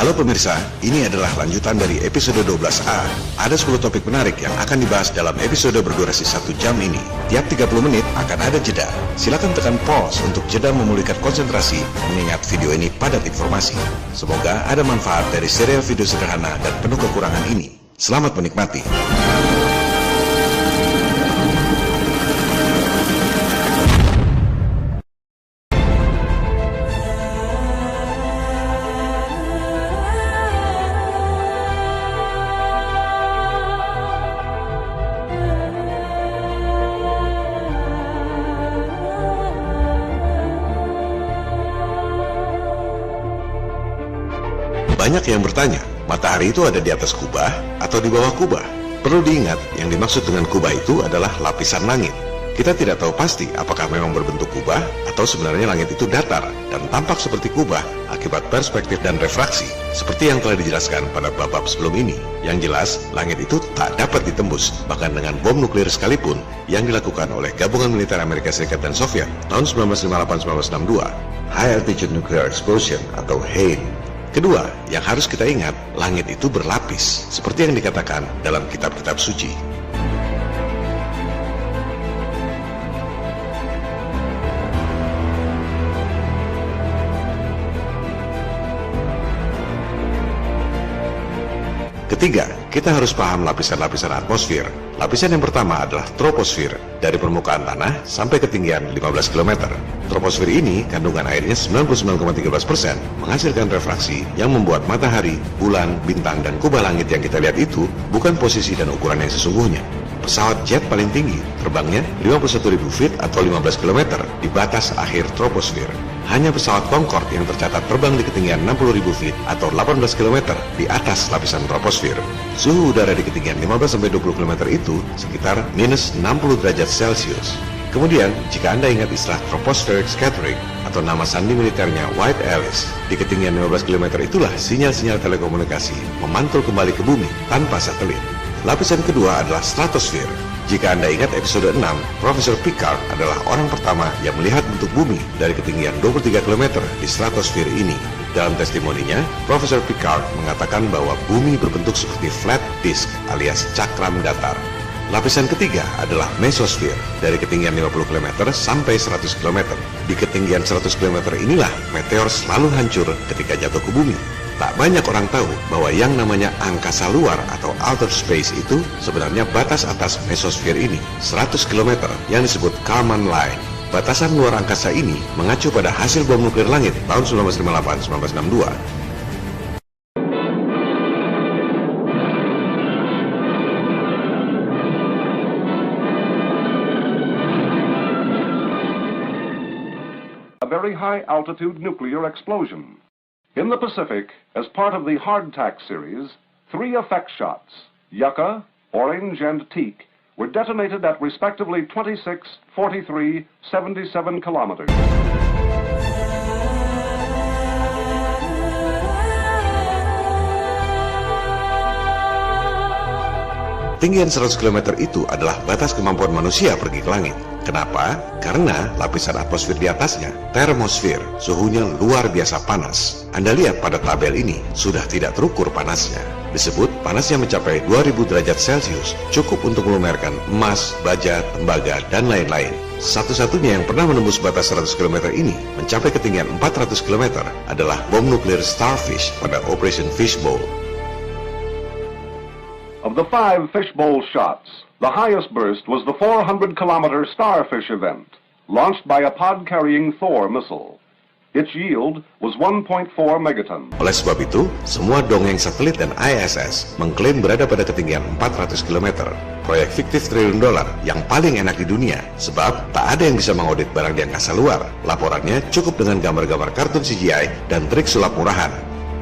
Halo pemirsa, ini adalah lanjutan dari episode 12A. Ada 10 topik menarik yang akan dibahas dalam episode berdurasi 1 jam ini. Tiap 30 menit akan ada jeda. Silakan tekan pause untuk jeda memulihkan konsentrasi, mengingat video ini padat informasi. Semoga ada manfaat dari serial video sederhana dan penuh kekurangan ini. Selamat menikmati. Banyak yang bertanya, matahari itu ada di atas kubah atau di bawah kubah? Perlu diingat, yang dimaksud dengan kubah itu adalah lapisan langit. Kita tidak tahu pasti apakah memang berbentuk kubah atau sebenarnya langit itu datar dan tampak seperti kubah akibat perspektif dan refraksi, seperti yang telah dijelaskan pada bab-bab sebelum ini. Yang jelas, langit itu tak dapat ditembus, bahkan dengan bom nuklir sekalipun yang dilakukan oleh gabungan militer Amerika Serikat dan Soviet tahun 1958-1962, High Altitude Nuclear Explosion atau HANE. Kedua, yang harus kita ingat, langit itu berlapis, seperti yang dikatakan dalam kitab-kitab suci. Ketiga, kita harus paham lapisan-lapisan atmosfer. Lapisan yang pertama adalah troposfer, dari permukaan tanah sampai ketinggian 15 km. Troposfer ini kandungan airnya 99,13%, menghasilkan refraksi yang membuat matahari, bulan, bintang, dan kubah langit yang kita lihat itu bukan posisi dan ukuran yang sesungguhnya. Pesawat jet paling tinggi terbangnya 51.000 feet atau 15 km di batas akhir troposfer. Hanya pesawat Concorde yang tercatat terbang di ketinggian 60.000 feet atau 18 km di atas lapisan troposfer. Suhu udara di ketinggian 15-20 km itu sekitar minus 60 derajat Celcius. Kemudian, jika Anda ingat istilah tropospheric scattering atau nama sandi militernya White Alice, di ketinggian 15 km itulah sinyal-sinyal telekomunikasi memantul kembali ke bumi tanpa satelit. Lapisan kedua adalah stratosfer. Jika Anda ingat episode 6, Profesor Picard adalah orang pertama yang melihat bentuk bumi dari ketinggian 23 km di stratosfer ini. Dalam testimoninya, Profesor Picard mengatakan bahwa bumi berbentuk seperti flat disk alias cakram datar. Lapisan ketiga adalah mesosfer, dari ketinggian 50 km sampai 100 km. Di ketinggian 100 km inilah meteor selalu hancur ketika jatuh ke bumi. Tak banyak orang tahu bahwa yang namanya angkasa luar atau outer space itu sebenarnya batas atas mesosfer ini, 100 km, yang disebut Kármán Line. Batasan luar angkasa ini mengacu pada hasil bom nuklir langit tahun 1958-1962. A very high altitude nuclear explosion. In the Pacific, as part of the Hardtack series, 3 effect shots, Yucca, Orange, and Teak, were detonated at respectively 26, 43, 77 kilometers. Ketinggian 100 km itu adalah batas kemampuan manusia pergi ke langit. Kenapa? Karena lapisan atmosfer di atasnya, termosfer, suhunya luar biasa panas. Anda lihat pada tabel ini, sudah tidak terukur panasnya. Disebut panasnya mencapai 2000 derajat Celcius, cukup untuk melumerkan emas, baja, tembaga, dan lain-lain. Satu-satunya yang pernah menembus batas 100 km ini, mencapai ketinggian 400 km, adalah bom nuklir Starfish pada Operation Fishbowl. Of the 5 fishbowl shots, the highest burst was the 400-kilometer Starfish event, launched by a pod-carrying Thor missile. Its yield was 1.4 megaton. Oleh sebab itu, semua dongeng satelit dan ISS mengklaim berada pada ketinggian 400 km. Proyek fiktif $1 triliun yang paling enak di dunia, sebab tak ada yang bisa mengaudit barang di angkasa luar. Laporannya cukup dengan gambar-gambar kartun CGI dan trik sulap murahan.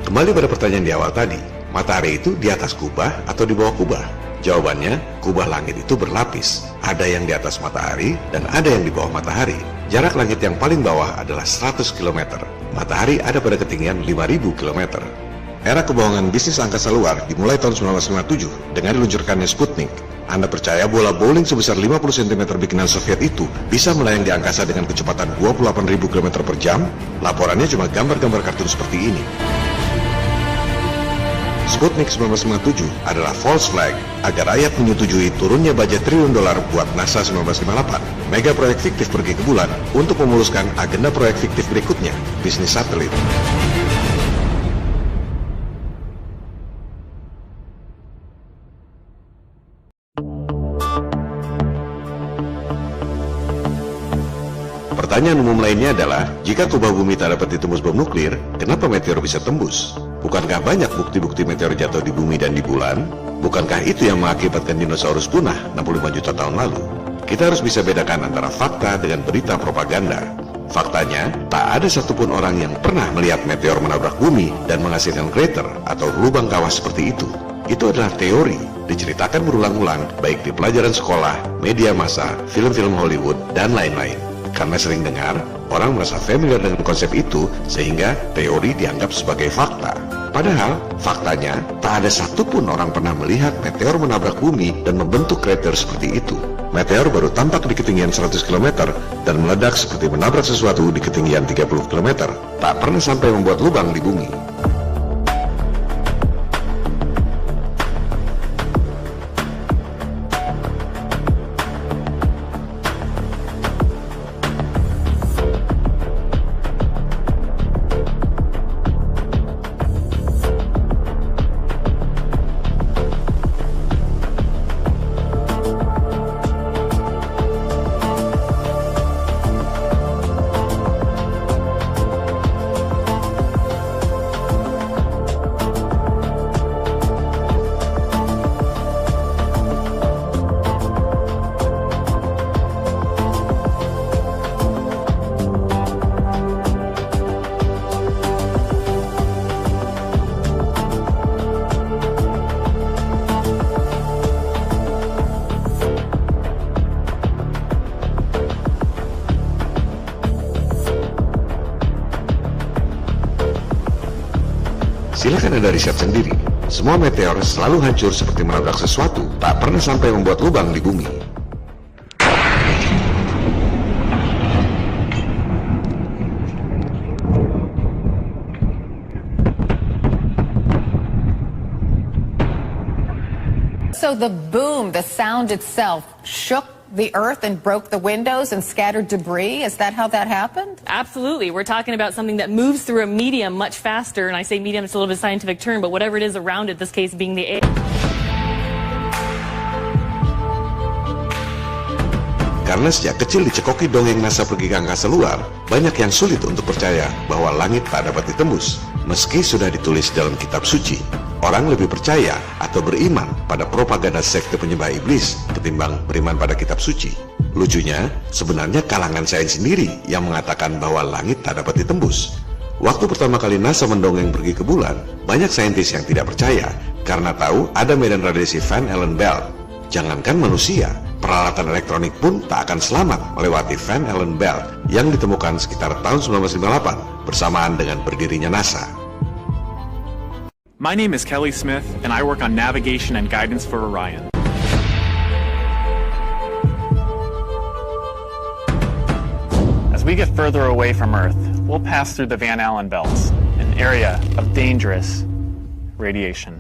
Kembali pada pertanyaan di awal tadi, matahari itu di atas kubah atau di bawah kubah? Jawabannya, kubah langit itu berlapis. Ada yang di atas matahari dan ada yang di bawah matahari. Jarak langit yang paling bawah adalah 100 km. Matahari ada pada ketinggian 5000 km. Era kebohongan bisnis angkasa luar dimulai tahun 1957 dengan diluncurkannya Sputnik. Anda percaya bola bowling sebesar 50 cm bikinan Soviet itu bisa melayang di angkasa dengan kecepatan 28.000 km per jam? Laporannya cuma gambar-gambar kartun seperti ini. Sputnik 1957 adalah false flag agar rakyat menyetujui turunnya budget triliun dolar buat NASA 1958. Mega proyek fiktif pergi ke bulan untuk memuluskan agenda proyek fiktif berikutnya, bisnis satelit. Pertanyaan umum lainnya adalah, jika kubah bumi tak dapat ditembus bom nuklir, kenapa meteor bisa tembus? Bukankah banyak bukti-bukti meteor jatuh di bumi dan di bulan? Bukankah itu yang mengakibatkan dinosaurus punah 65 juta tahun lalu? Kita harus bisa bedakan antara fakta dengan berita propaganda. Faktanya, tak ada satupun orang yang pernah melihat meteor menabrak bumi dan menghasilkan krater atau lubang kawah seperti itu. Itu adalah teori, diceritakan berulang-ulang baik di pelajaran sekolah, media massa, film-film Hollywood, dan lain-lain. Karena sering dengar, orang merasa familiar dengan konsep itu sehingga teori dianggap sebagai fakta. Padahal, faktanya tak ada satupun orang pernah melihat meteor menabrak bumi dan membentuk krater seperti itu. Meteor baru tampak di ketinggian 100 km dan meledak seperti menabrak sesuatu di ketinggian 30 km, tak pernah sampai membuat lubang di bumi. Silahkan Anda riset sendiri. Semua meteor selalu hancur seperti menabrak sesuatu, tak pernah sampai membuat lubang di bumi. So the boom, the sound itself, shook the earth and broke the windows and scattered debris? Is that how that happened? Absolutely. We're talking about something that moves through a medium much faster, and I say medium, it's a little bit of a scientific term, but whatever it is around it, this case being the air. Karena sejak kecil dicekoki dongeng NASA pergi ke angkasa luar, banyak yang sulit untuk percaya bahwa langit tak dapat ditembus. Meski sudah ditulis dalam kitab suci, orang lebih percaya atau beriman pada propaganda sekte penyembah iblis ketimbang beriman pada kitab suci. Lucunya, sebenarnya kalangan sains sendiri yang mengatakan bahwa langit tak dapat ditembus. Waktu pertama kali NASA mendongeng pergi ke bulan, banyak saintis yang tidak percaya karena tahu ada medan radiasi Van Allen belt. Jangankan manusia, peralatan elektronik pun tak akan selamat melewati Van Allen belt yang ditemukan sekitar tahun 1958 bersamaan dengan berdirinya NASA. My name is Kelly Smith, and I work on navigation and guidance for Orion. As we get further away from Earth, we'll pass through the Van Allen belts, an area of dangerous radiation.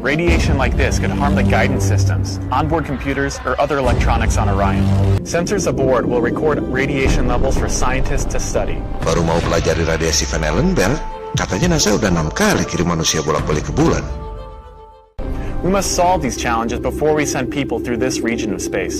Radiation like this could harm the guidance systems, onboard computers, or other electronics on Orion. Sensors aboard will record radiation levels for scientists to study. Baru mau pelajari radiasi Van Allen belt, katanya NASA udah 6 kali kirim manusia bolak-balik ke bulan. We must solve these challenges before we send people through this region of space.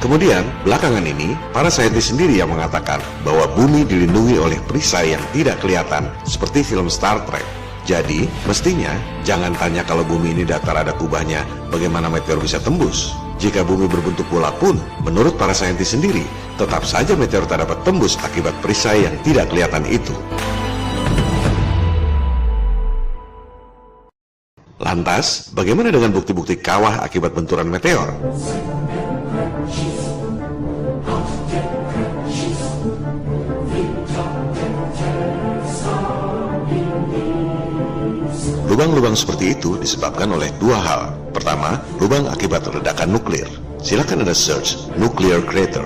Kemudian, belakangan ini, para saintis sendiri yang mengatakan bahwa bumi dilindungi oleh perisai yang tidak kelihatan, seperti film Star Trek. Jadi, mestinya, jangan tanya kalau bumi ini datar ada kubahnya, bagaimana meteor bisa tembus. Jika bumi berbentuk bola pun, menurut para saintis sendiri, tetap saja meteor tak dapat tembus akibat perisai yang tidak kelihatan itu. Lantas, bagaimana dengan bukti-bukti kawah akibat benturan meteor? Lubang-lubang seperti itu disebabkan oleh dua hal. Pertama, lubang akibat ledakan nuklir. Silakan Anda search nuclear crater.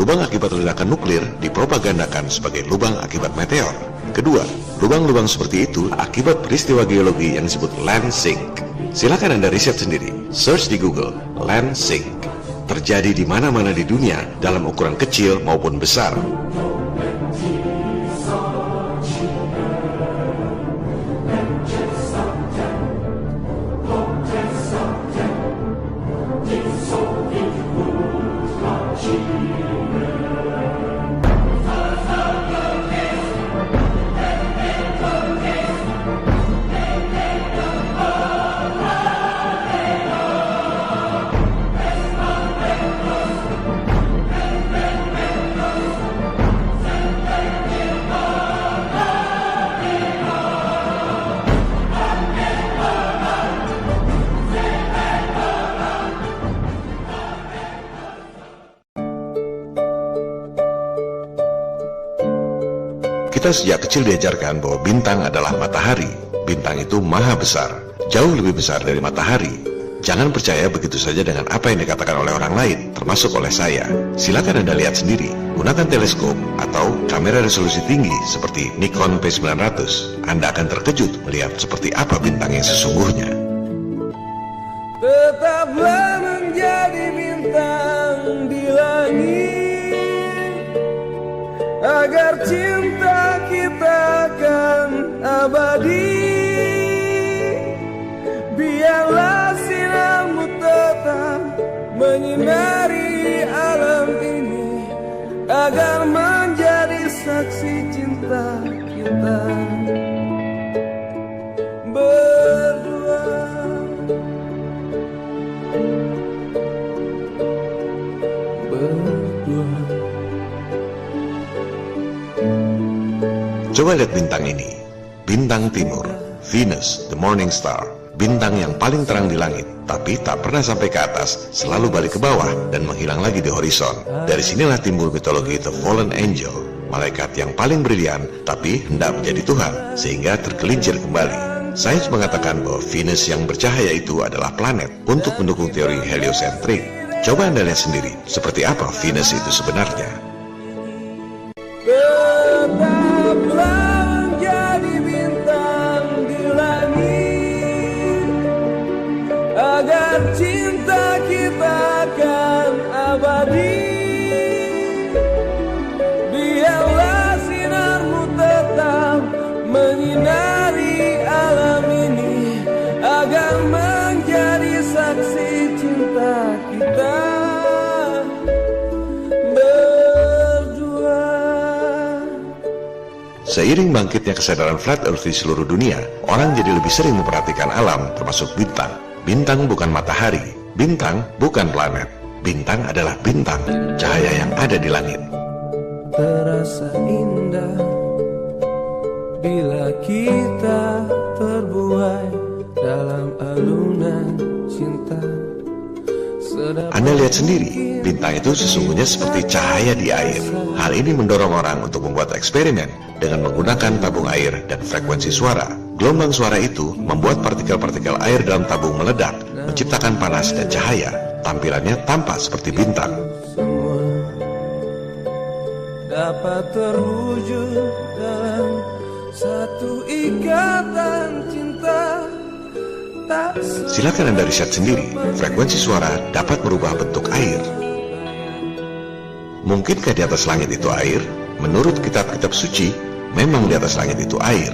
Lubang akibat ledakan nuklir dipropagandakan sebagai lubang akibat meteor. Kedua, lubang-lubang seperti itu akibat peristiwa geologi yang disebut land sink. Silakan Anda riset sendiri. Search di Google, land sink. Terjadi di mana-mana di dunia dalam ukuran kecil maupun besar. Kita sejak kecil diajarkan bahwa bintang adalah matahari. Bintang itu maha besar, jauh lebih besar dari matahari. Jangan percaya begitu saja dengan apa yang dikatakan oleh orang lain, termasuk oleh saya. Silakan Anda lihat sendiri. Gunakan teleskop atau kamera resolusi tinggi seperti Nikon P900. Anda akan terkejut melihat seperti apa bintang yang sesungguhnya. Tetaplah menjadi bintang di langit, agar cinta kita akan abadi. Biarlah sinarmu tetap menyinari alam ini, agar menjadi saksi cinta kita berdua. Coba lihat bintang ini, bintang timur, Venus, the morning star, bintang yang paling terang di langit, tapi tak pernah sampai ke atas, selalu balik ke bawah dan menghilang lagi di horizon. Dari sinilah timbul mitologi The Fallen Angel, malaikat yang paling brilian, tapi hendak menjadi Tuhan, sehingga tergelincir kembali. Sains mengatakan bahwa Venus yang bercahaya itu adalah planet untuk mendukung teori heliosentrik. Coba Anda lihat sendiri, seperti apa Venus itu sebenarnya. Tetaplah menjadi bintang di langit, agar cinta kita akan abadi. Biarlah sinarmu tetap menyinari alam ini, agar menjadi saksi cinta kita berdua. Seiring bangkitnya kesadaran flat earth di seluruh dunia, orang jadi lebih sering memperhatikan alam, termasuk bintang. Bintang bukan matahari, bintang bukan planet. Bintang adalah bintang, cahaya yang ada di langit. Terasa indah bila kita terbuai dalam alunan cinta. Anda lihat sendiri, bintang itu sesungguhnya seperti cahaya di air. Hal ini mendorong orang untuk membuat eksperimen dengan menggunakan tabung air dan frekuensi suara. Gelombang suara itu membuat partikel-partikel air dalam tabung meledak, menciptakan panas dan cahaya. Tampilannya tampak seperti bintang. Semua dapat terwujud dalam satu ikatan cinta. Silakan Anda riset sendiri, frekuensi suara dapat merubah bentuk air. Mungkinkah di atas langit itu air? Menurut kitab-kitab suci, memang di atas langit itu air.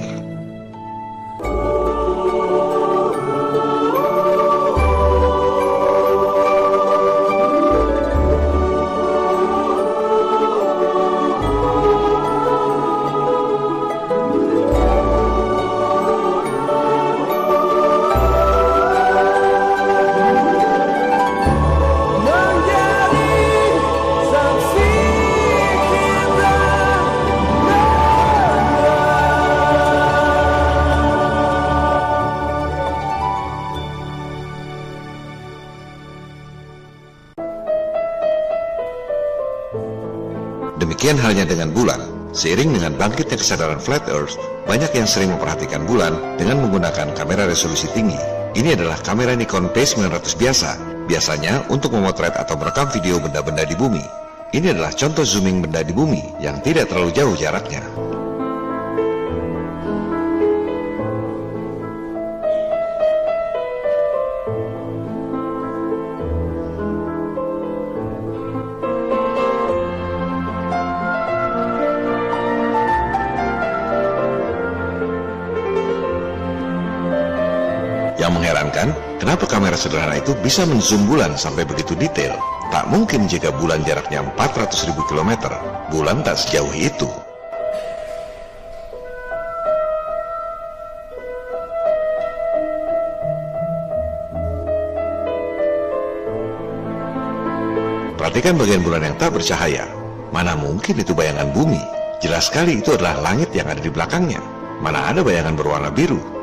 Demikian halnya dengan bulan. Seiring dengan bangkitnya kesadaran Flat Earth, banyak yang sering memperhatikan bulan dengan menggunakan kamera resolusi tinggi. Ini adalah kamera Nikon P900 biasa, biasanya untuk memotret atau merekam video benda-benda di bumi. Ini adalah contoh zooming benda di bumi yang tidak terlalu jauh jaraknya. Yang mengherankan, kenapa kamera sederhana itu bisa menzoom bulan sampai begitu detail? Tak mungkin jika bulan jaraknya 400.000 km. Bulan tak sejauh itu. Perhatikan bagian bulan yang tak bercahaya. Mana mungkin itu bayangan bumi? Jelas sekali itu adalah langit yang ada di belakangnya. Mana ada bayangan berwarna biru?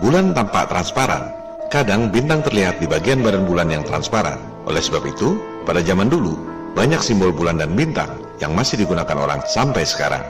Bulan tampak transparan. Kadang bintang terlihat di bagian badan bulan yang transparan. Oleh sebab itu, pada zaman dulu, banyak simbol bulan dan bintang yang masih digunakan orang sampai sekarang.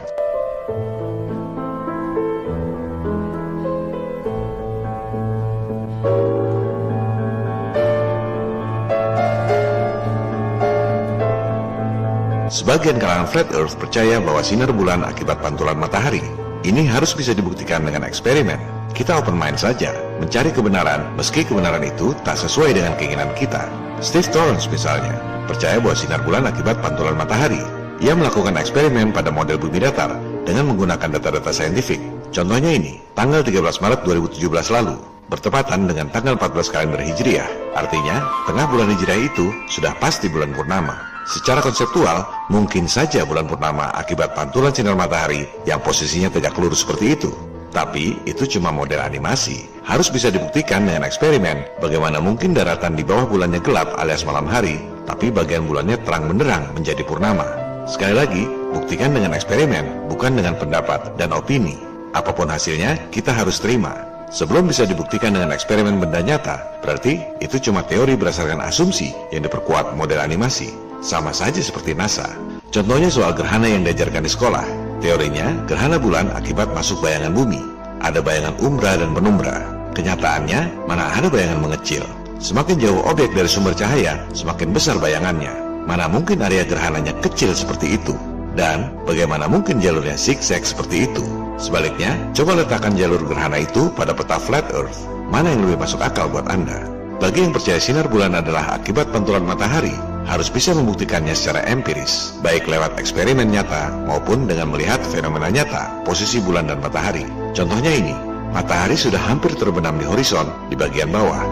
Sebagian kalangan Flat Earth percaya bahwa sinar bulan akibat pantulan matahari. Ini harus bisa dibuktikan dengan eksperimen. Kita open mind saja, mencari kebenaran meski kebenaran itu tak sesuai dengan keinginan kita. Steve Torrance misalnya, percaya bahwa sinar bulan akibat pantulan matahari. Ia melakukan eksperimen pada model bumi datar dengan menggunakan data-data saintifik. Contohnya ini, tanggal 13 Maret 2017 lalu, bertepatan dengan tanggal 14 kalender Hijriah. Artinya, tengah bulan Hijriah itu sudah pasti bulan purnama. Secara konseptual, mungkin saja bulan purnama akibat pantulan sinar matahari yang posisinya tegak lurus seperti itu. Tapi, itu cuma model animasi. Harus bisa dibuktikan dengan eksperimen bagaimana mungkin daratan di bawah bulannya gelap alias malam hari, tapi bagian bulannya terang benderang menjadi purnama. Sekali lagi, buktikan dengan eksperimen, bukan dengan pendapat dan opini. Apapun hasilnya, kita harus terima. Sebelum bisa dibuktikan dengan eksperimen benda nyata, berarti itu cuma teori berdasarkan asumsi yang diperkuat model animasi. Sama saja seperti NASA. Contohnya soal gerhana yang diajarkan di sekolah. Teorinya, gerhana bulan akibat masuk bayangan bumi. Ada bayangan umbra dan penumbra. Kenyataannya, mana ada bayangan mengecil. Semakin jauh objek dari sumber cahaya, semakin besar bayangannya. Mana mungkin area gerhananya kecil seperti itu. Dan bagaimana mungkin jalurnya zigzag seperti itu? Sebaliknya, coba letakkan jalur gerhana itu pada peta Flat Earth. Mana yang lebih masuk akal buat Anda? Bagi yang percaya sinar bulan adalah akibat pantulan matahari, harus bisa membuktikannya secara empiris, baik lewat eksperimen nyata maupun dengan melihat fenomena nyata, posisi bulan dan matahari. Contohnya ini, matahari sudah hampir terbenam di horizon di bagian bawah.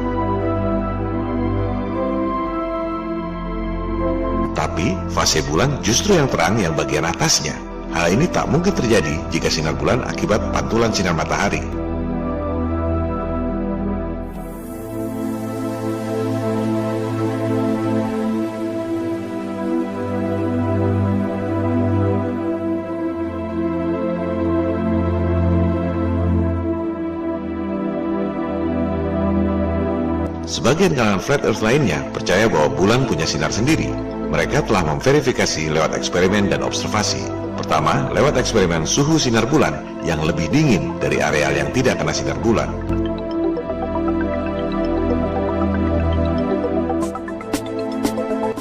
Tapi, fase bulan justru yang terang yang bagian atasnya. Hal ini tak mungkin terjadi jika sinar bulan akibat pantulan sinar matahari. Sebagian kalangan Flat Earth lainnya percaya bahwa bulan punya sinar sendiri. Mereka telah memverifikasi lewat eksperimen dan observasi. Pertama, lewat eksperimen suhu sinar bulan yang lebih dingin dari areal yang tidak kena sinar bulan.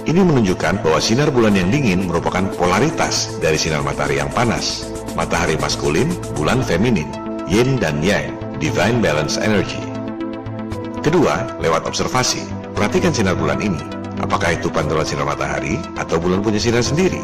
Ini menunjukkan bahwa sinar bulan yang dingin merupakan polaritas dari sinar matahari yang panas. Matahari maskulin, bulan feminin, yin dan yang, divine balance energy. Kedua, lewat observasi. Perhatikan sinar bulan ini. Apakah itu pantulan sinar matahari atau bulan punya sinar sendiri?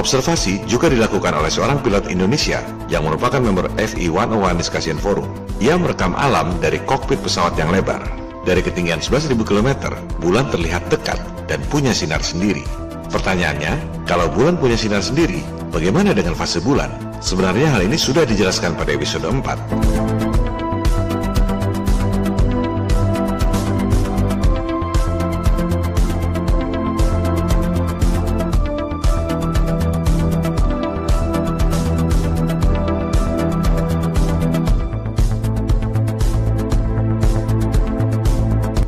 Observasi juga dilakukan oleh seorang pilot Indonesia yang merupakan member FE 101 Discussion Forum. Ia merekam alam dari kokpit pesawat yang lebar. Dari ketinggian 11.000 km, bulan terlihat dekat dan punya sinar sendiri. Pertanyaannya, kalau bulan punya sinar sendiri, bagaimana dengan fase bulan? Sebenarnya hal ini sudah dijelaskan pada episode 4.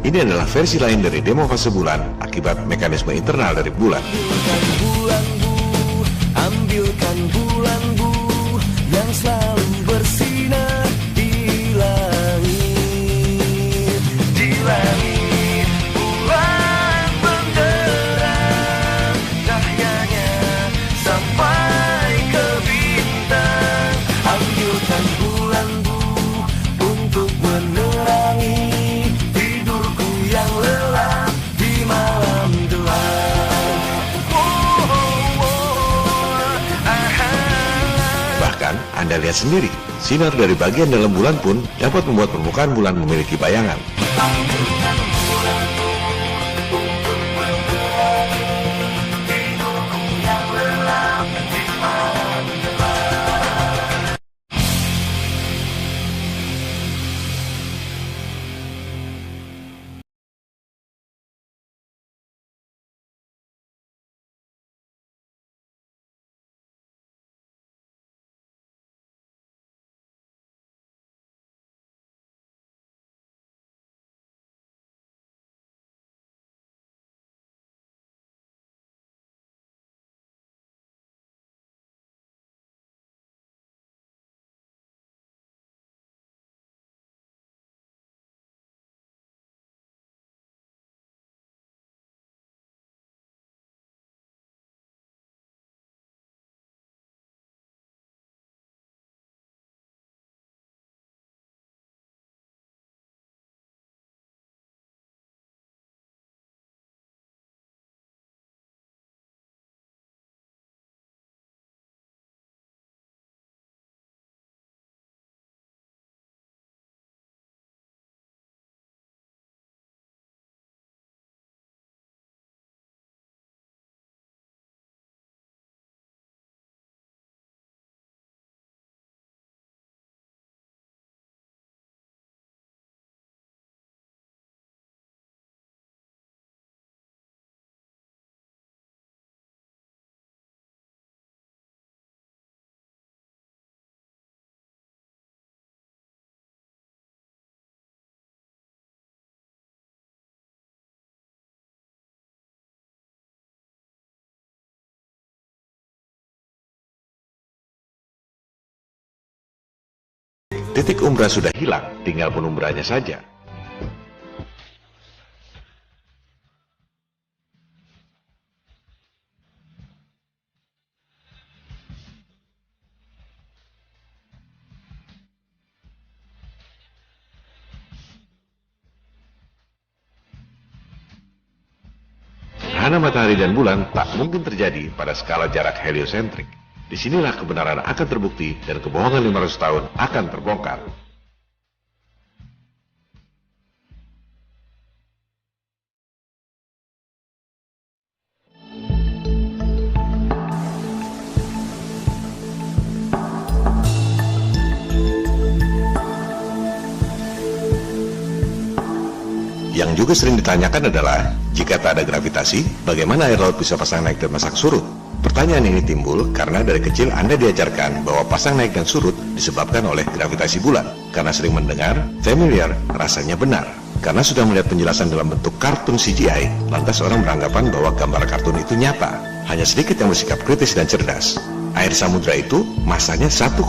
Ini adalah versi lain dari demo fase bulan akibat mekanisme internal dari bulan. Ambilkan bulan bu yang selalu bersinar di langit, di langit. Bulan benderang cahyanya sampai ke bintang. Ambilkan bulan bu untuk menerangi tidurku yang lelap di malam gelap. Bahkan, Anda lihat sendiri, sinar dari bagian dalam bulan pun dapat membuat permukaan bulan memiliki bayangan. Titik umbra sudah hilang, tinggal penumbranya saja. Gerhana matahari dan bulan tak mungkin terjadi pada skala jarak heliosentrik. Disinilah kebenaran akan terbukti dan kebohongan 500 tahun akan terbongkar. Yang juga sering ditanyakan adalah, jika tak ada gravitasi, bagaimana air laut bisa pasang naik dan pasang surut? Pertanyaan ini timbul karena dari kecil Anda diajarkan bahwa pasang naik dan surut disebabkan oleh gravitasi bulan. Karena sering mendengar, familiar, rasanya benar. Karena sudah melihat penjelasan dalam bentuk kartun CGI, lantas orang beranggapan bahwa gambar kartun itu nyata. Hanya sedikit yang bersikap kritis dan cerdas. Air samudra itu masanya 1,4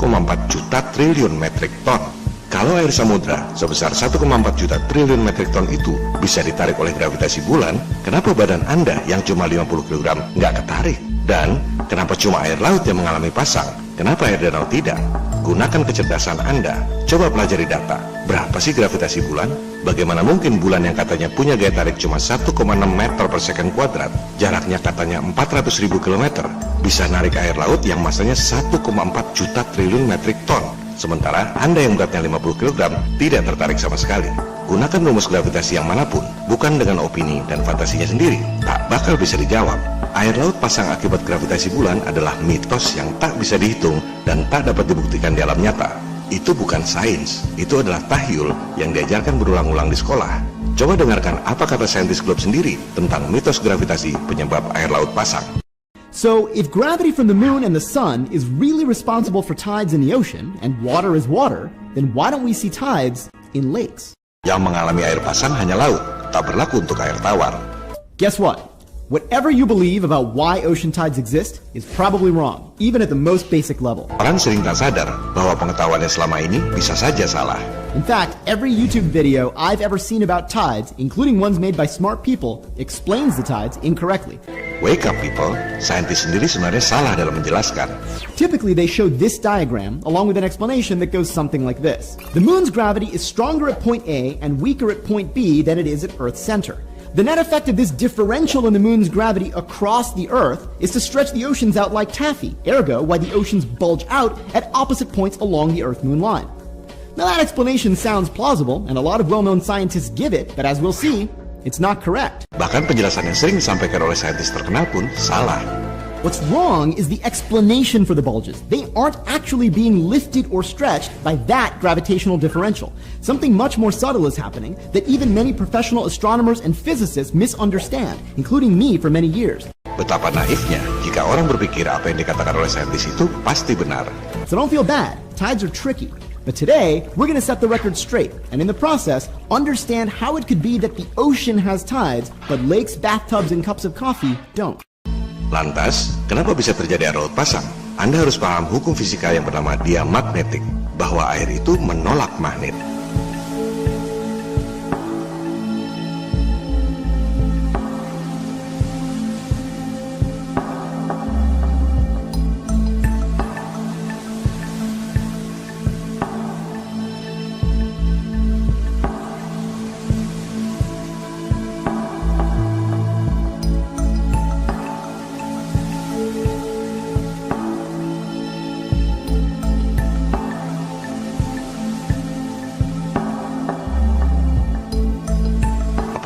juta triliun metrik ton. Kalau air samudra sebesar 1,4 juta triliun metrik ton itu bisa ditarik oleh gravitasi bulan, kenapa badan Anda yang cuma 50 kg nggak ketarik? Dan kenapa cuma air laut yang mengalami pasang? Kenapa air danau tidak? Gunakan kecerdasan Anda. Coba pelajari data. Berapa sih gravitasi bulan? Bagaimana mungkin bulan yang katanya punya gaya tarik cuma 1,6 meter per second kuadrat, jaraknya katanya 400.000 km, bisa narik air laut yang masanya 1,4 juta triliun metrik ton? Sementara Anda yang beratnya 50 kg tidak tertarik sama sekali. Gunakan rumus gravitasi yang manapun, bukan dengan opini dan fantasinya sendiri, tak bakal bisa dijawab. Air laut pasang akibat gravitasi bulan adalah mitos yang tak bisa dihitung dan tak dapat dibuktikan di alam nyata. Itu bukan sains, itu adalah tahyul yang diajarkan berulang-ulang di sekolah. Coba dengarkan apa kata saintis Globe sendiri tentang mitos gravitasi penyebab air laut pasang. So, if gravity from the moon and the sun is really responsible for tides in the ocean, and water is water, then why don't we see tides in lakes? Yang mengalami air pasang hanya laut, tak berlaku untuk air tawar. Guess what? Whatever you believe about why ocean tides exist is probably wrong, even at the most basic level. Orang sering tak sadar bahwa pengetahuannya selama ini bisa saja salah. In fact, every YouTube video I've ever seen about tides, including ones made by smart people, explains the tides incorrectly. Wake up people, saintis sendiri sebenarnya salah dalam menjelaskan. Typically, they show this diagram along with an explanation that goes something like this. The moon's gravity is stronger at point A and weaker at point B than it is at Earth's center. The net effect of this differential in the moon's gravity across the Earth is to stretch the oceans out like taffy, ergo why the oceans bulge out at opposite points along the Earth-Moon line. Now that explanation sounds plausible, and a lot of well-known scientists give it, but as we'll see, it's not correct. Bahkan penjelasan yang sering disampaikan oleh saintis terkenal pun salah. What's wrong is the explanation for the bulges. They aren't actually being lifted or stretched by that gravitational differential. Something much more subtle is happening that even many professional astronomers and physicists misunderstand, including me for many years. Betapa naifnya jika orang berpikir apa yang dikatakan oleh saintis itu pasti benar. So don't feel bad, tides are tricky. But today, we're going to set the record straight, and in the process, understand how it could be that the ocean has tides, but lakes, bathtubs, and cups of coffee don't. Lantas, kenapa bisa terjadi air laut pasang? Anda harus paham hukum fisika yang bernama diamagnetik, bahwa air itu menolak magnet.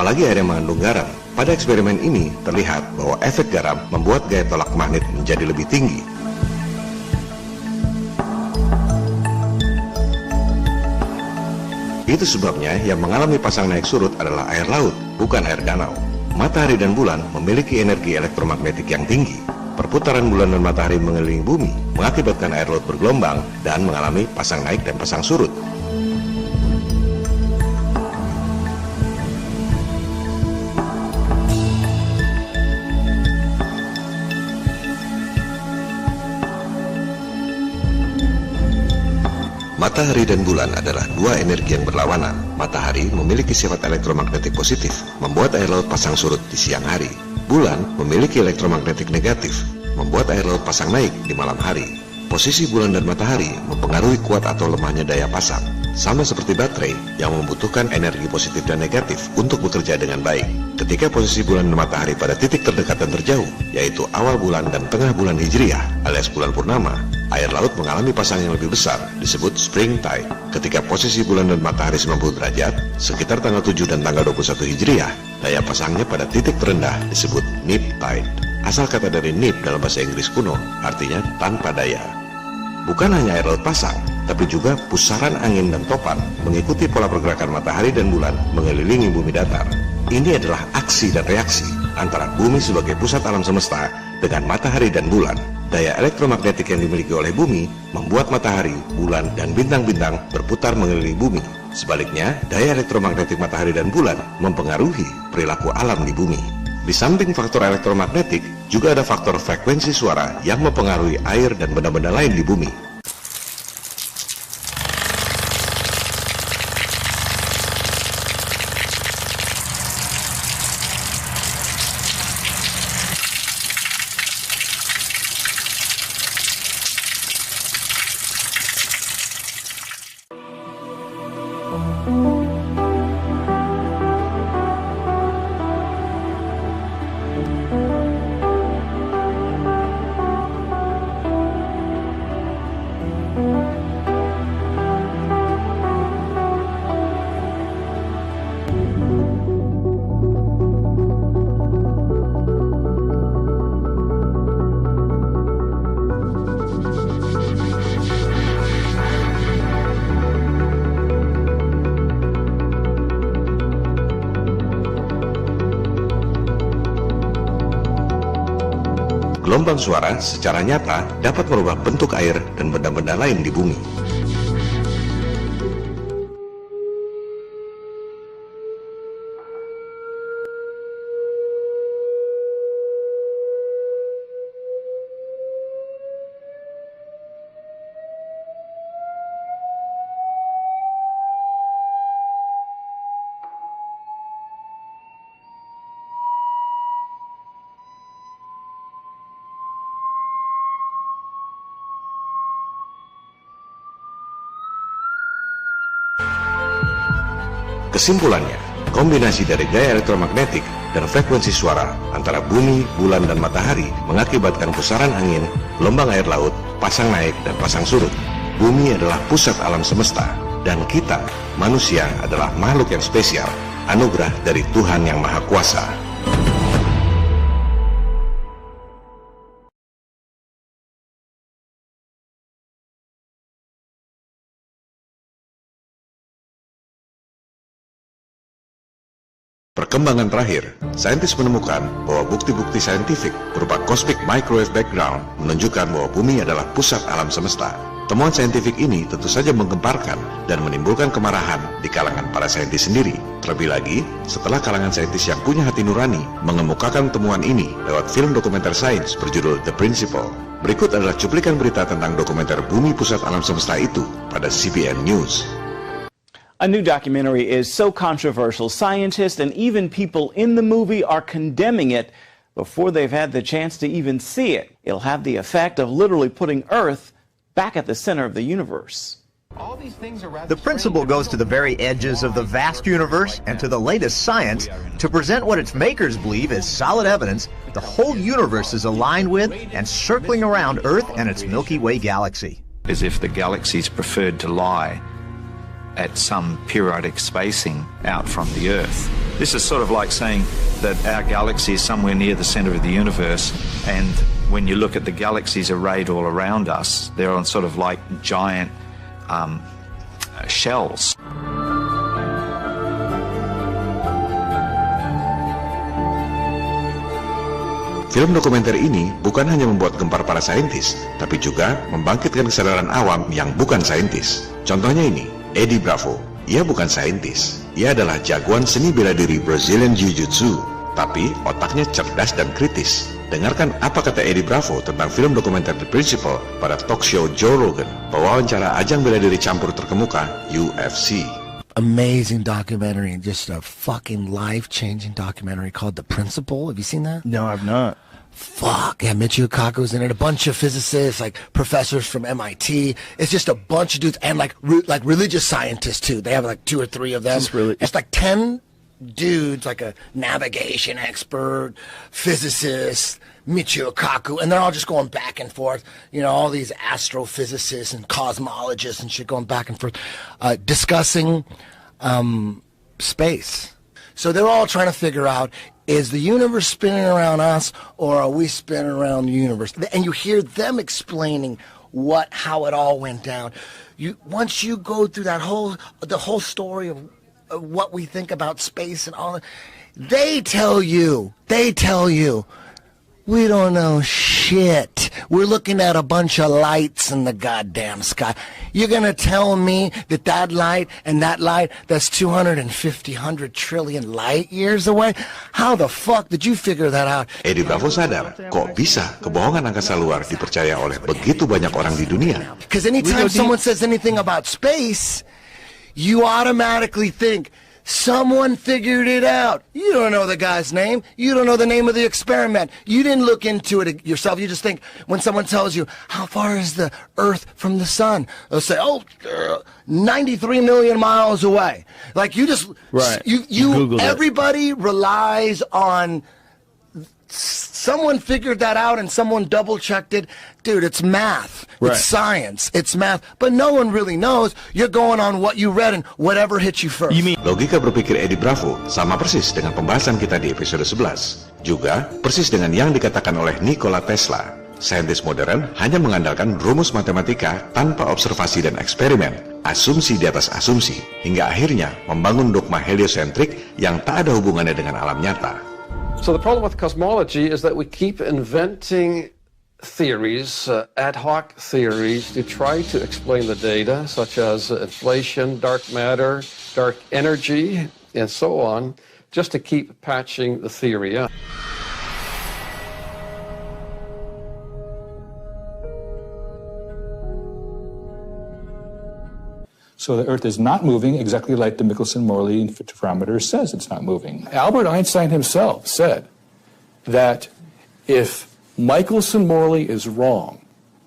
Apalagi air yang mengandung garam. Pada eksperimen ini terlihat bahwa efek garam membuat gaya tolak magnet menjadi lebih tinggi. Itu sebabnya yang mengalami pasang naik surut adalah air laut, bukan air danau. Matahari dan bulan memiliki energi elektromagnetik yang tinggi. Perputaran bulan dan matahari mengelilingi bumi mengakibatkan air laut bergelombang dan mengalami pasang naik dan pasang surut. Matahari dan bulan adalah dua energi yang berlawanan. Matahari memiliki sifat elektromagnetik positif, membuat air laut pasang surut di siang hari. Bulan memiliki elektromagnetik negatif, membuat air laut pasang naik di malam hari. Posisi bulan dan matahari mempengaruhi kuat atau lemahnya daya pasang. Sama seperti baterai yang membutuhkan energi positif dan negatif untuk bekerja dengan baik. Ketika posisi bulan dan matahari pada titik terdekat dan terjauh, yaitu awal bulan dan tengah bulan Hijriah alias bulan purnama, air laut mengalami pasang yang lebih besar, disebut spring tide. Ketika posisi bulan dan matahari 90 derajat, sekitar tanggal 7 dan tanggal 21 Hijriah, daya pasangnya pada titik terendah disebut neap tide. Asal kata dari neap dalam bahasa Inggris kuno, artinya tanpa daya. Bukan hanya air laut pasang, tapi juga pusaran angin dan topan mengikuti pola pergerakan matahari dan bulan mengelilingi bumi datar. Ini adalah aksi dan reaksi antara bumi sebagai pusat alam semesta dengan matahari dan bulan. Daya elektromagnetik yang dimiliki oleh bumi membuat matahari, bulan, dan bintang-bintang berputar mengelilingi bumi. Sebaliknya, daya elektromagnetik matahari dan bulan mempengaruhi perilaku alam di bumi. Di samping faktor elektromagnetik, juga ada faktor frekuensi suara yang mempengaruhi air dan benda-benda lain di bumi. gelombang suara secara nyata dapat merubah bentuk air dan benda-benda lain di bumi. Kesimpulannya, kombinasi dari gaya elektromagnetik dan frekuensi suara antara bumi, bulan, dan matahari mengakibatkan pusaran angin, gelombang air laut, pasang naik, dan pasang surut. Bumi adalah pusat alam semesta, dan kita, manusia, adalah makhluk yang spesial, anugerah dari Tuhan Yang Maha Kuasa. Perkembangan terakhir, saintis menemukan bahwa bukti-bukti saintifik berupa cosmic microwave background menunjukkan bahwa bumi adalah pusat alam semesta. Temuan saintifik ini tentu saja menggemparkan dan menimbulkan kemarahan di kalangan para saintis sendiri. Terlebih lagi, setelah kalangan saintis yang punya hati nurani mengemukakan temuan ini lewat film dokumenter sains berjudul The Principle. Berikut adalah cuplikan berita tentang dokumenter Bumi Pusat Alam Semesta itu pada CBN News. A new documentary is so controversial, scientists and even people in the movie are condemning it before they've had the chance to even see it. It'll have the effect of literally putting Earth back at the center of the universe. The principle goes to the very edges of the vast universe and to the latest science to present what its makers believe is solid evidence the whole universe is aligned with and circling around Earth and its Milky Way galaxy. As if the galaxies preferred to lie at some periodic spacing out from the Earth. This is sort of like saying that our galaxy is somewhere near the center of the universe, and when you look at the galaxies arrayed all around us, they're on sort of like giant shells. Film dokumenter ini bukan hanya membuat gempar para saintis, tapi juga membangkitkan kesadaran awam yang bukan saintis. Contohnya ini, Eddie Bravo. Ia bukan saintis. Ia adalah jagoan seni bela diri Brazilian Jiu-Jitsu, tapi otaknya cerdas dan kritis. Dengarkan apa kata Eddie Bravo tentang film dokumenter The Principle pada talk show Joe Rogan, pewawancara ajang bela diri campur terkemuka UFC. Amazing documentary, just a fucking life-changing documentary called The Principle. Have you seen that? No, I've not. Fuck, yeah, Michio Kaku's in it, a bunch of physicists, like professors from MIT. It's just a bunch of dudes, and like religious scientists too. They have like 2 or 3 of them. It's like 10 dudes, like a navigation expert, physicist, Michio Kaku, and they're all just going back and forth. You know, all these astrophysicists and cosmologists and shit going back and forth, discussing space. So they're all trying to figure out, is the universe spinning around us, or are we spinning around the universe? And you hear them explaining how it all went down. Once you go through the whole story of what we think about space and all that, they tell you, we don't know shit. We're looking at a bunch of lights in the goddamn sky. You're gonna tell me that light and that light that's 100 trillion light years away? How the fuck did you figure that out? Eddie Bravo sadar, kok bisa kebohongan angkasa luar dipercaya oleh begitu banyak orang di dunia? Because anytime someone says anything about space, you automatically think, someone figured it out. You don't know the guy's name. You don't know the name of the experiment. You didn't look into it yourself. You just think when someone tells you, how far is the Earth from the sun? They'll say, 93 million miles away. Like you just, right. Everybody relies on someone figured that out and someone double-checked it. Dude, it's math. Right. It's science. It's math. But no one really knows. You're going on what you read and whatever hits you first. Logika berpikir Eddie Bravo sama persis dengan pembahasan kita di episode 11. Juga persis dengan yang dikatakan oleh Nikola Tesla. Saintis modern hanya mengandalkan rumus matematika tanpa observasi dan eksperimen, asumsi di atas asumsi, hingga akhirnya membangun dogma heliosentrik yang tak ada hubungannya dengan alam nyata. So the problem with cosmology is that we keep inventing theories, ad hoc theories, to try to explain the data, such as inflation, dark matter, dark energy, and so on, just to keep patching the theory up. So the Earth is not moving exactly like the Michelson-Morley interferometer says it's not moving. Albert Einstein himself said that if Michelson-Morley is wrong,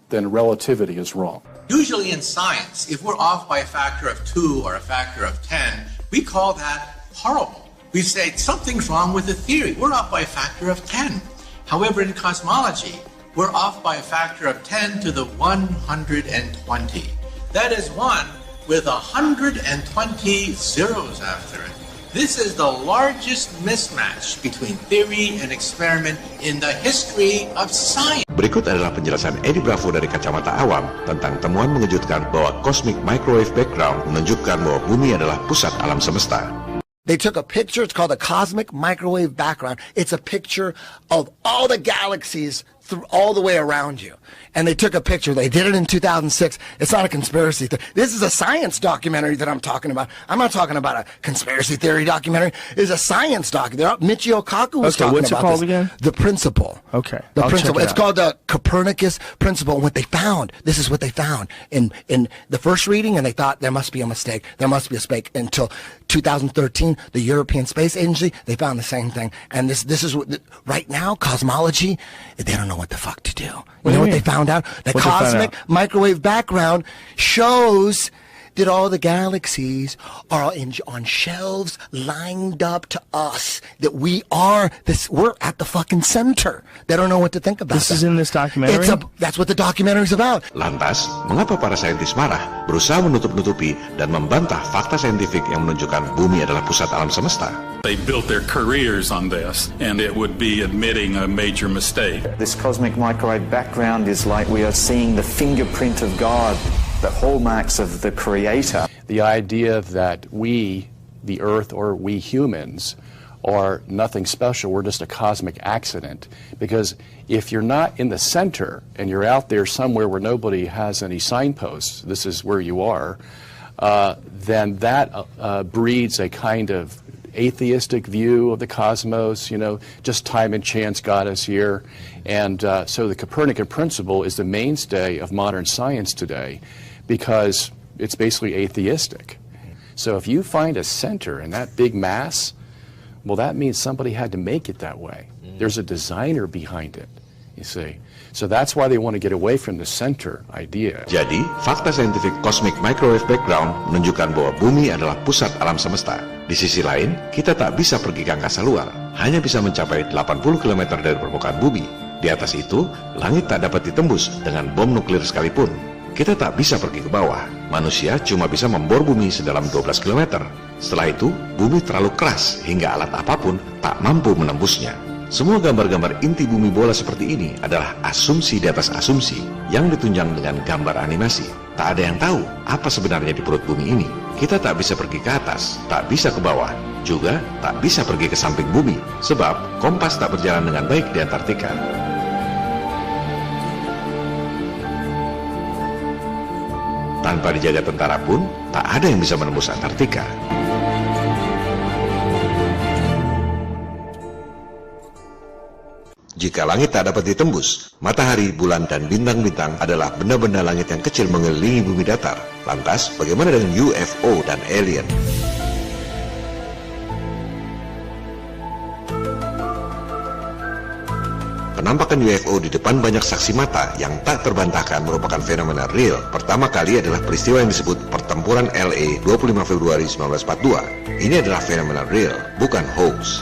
then relativity is wrong. Usually in science, if we're off by a factor of 2 or a factor of 10, we call that horrible. We say something's wrong with the theory. We're off by a factor of 10. However, in cosmology, we're off by a factor of 10 to the 120. That is 1 with 120 zeros after it. This is the largest mismatch between theory and experiment in the history of science. Berikut adalah penjelasan Eddie Bravo dari kacamata awam tentang temuan mengejutkan bahwa cosmic microwave background menunjukkan bahwa bumi adalah pusat alam semesta. They took a picture, it's called a cosmic microwave background. It's a picture of all the galaxies all the way around you. And they took a picture. They did it in 2006. It's not a conspiracy theory. This is a science documentary that I'm talking about. I'm not talking about a conspiracy theory documentary. It's a science documentary. Michio Kaku was talking what's about it called this. Again? The Principle. Okay. The I'll Principle. check it It's out. called the Copernicus Principle. And what they found, this is what they found in the first reading, and they thought there must be a mistake. There must be a mistake until 2013, the European Space Agency, they found the same thing. And this is what, right now, cosmology, they don't know what the fuck to do. You know what they found out? The cosmic microwave background shows that all the galaxies are on shelves lined up to us. That we're at the fucking center. They don't know what to think about. This is in this documentary? That's what the documentary's about. Lantas, mengapa para saintis marah, berusaha menutup-nutupi dan membantah fakta saintifik yang menunjukkan bumi adalah pusat alam semesta? They built their careers on this, and it would be admitting a major mistake. This cosmic microwave background is like we are seeing the fingerprint of God, the hallmarks of the Creator. The idea that we, the Earth, or we humans, are nothing special, we're just a cosmic accident. Because if you're not in the center and you're out there somewhere where nobody has any signposts, this is where you are, then that breeds a kind of atheistic view of the cosmos, just time and chance got us here. And so the Copernican principle is the mainstay of modern science today because it's basically atheistic. So if you find a center in that big mass, well, that means somebody had to make it that way. There's a designer behind it, you see. So that's why they want to get away from the center idea. Jadi, fakta saintifik cosmic microwave background menunjukkan bahwa bumi adalah pusat alam semesta. Di sisi lain, kita tak bisa pergi ke angkasa luar, hanya bisa mencapai 80 km dari permukaan bumi. Di atas itu, langit tak dapat ditembus dengan bom nuklir sekalipun. Kita tak bisa pergi ke bawah. Manusia cuma bisa membor bumi sedalam 12 km. Setelah itu, bumi terlalu keras hingga alat apapun tak mampu menembusnya. Semua gambar-gambar inti bumi bola seperti ini adalah asumsi di atas asumsi yang ditunjang dengan gambar animasi. Tak ada yang tahu apa sebenarnya di perut bumi ini. Kita tak bisa pergi ke atas, tak bisa ke bawah, juga tak bisa pergi ke samping bumi, sebab kompas tak berjalan dengan baik di Antartika. Tanpa dijaga tentara pun, tak ada yang bisa menembus Antartika. Jika langit tak dapat ditembus, matahari, bulan, dan bintang-bintang adalah benda-benda langit yang kecil mengelilingi bumi datar. Lantas, bagaimana dengan UFO dan alien? Penampakan UFO di depan banyak saksi mata yang tak terbantahkan merupakan fenomena real. Pertama kali adalah peristiwa yang disebut Pertempuran LA 25 Februari 1942. Ini adalah fenomena real, bukan hoax.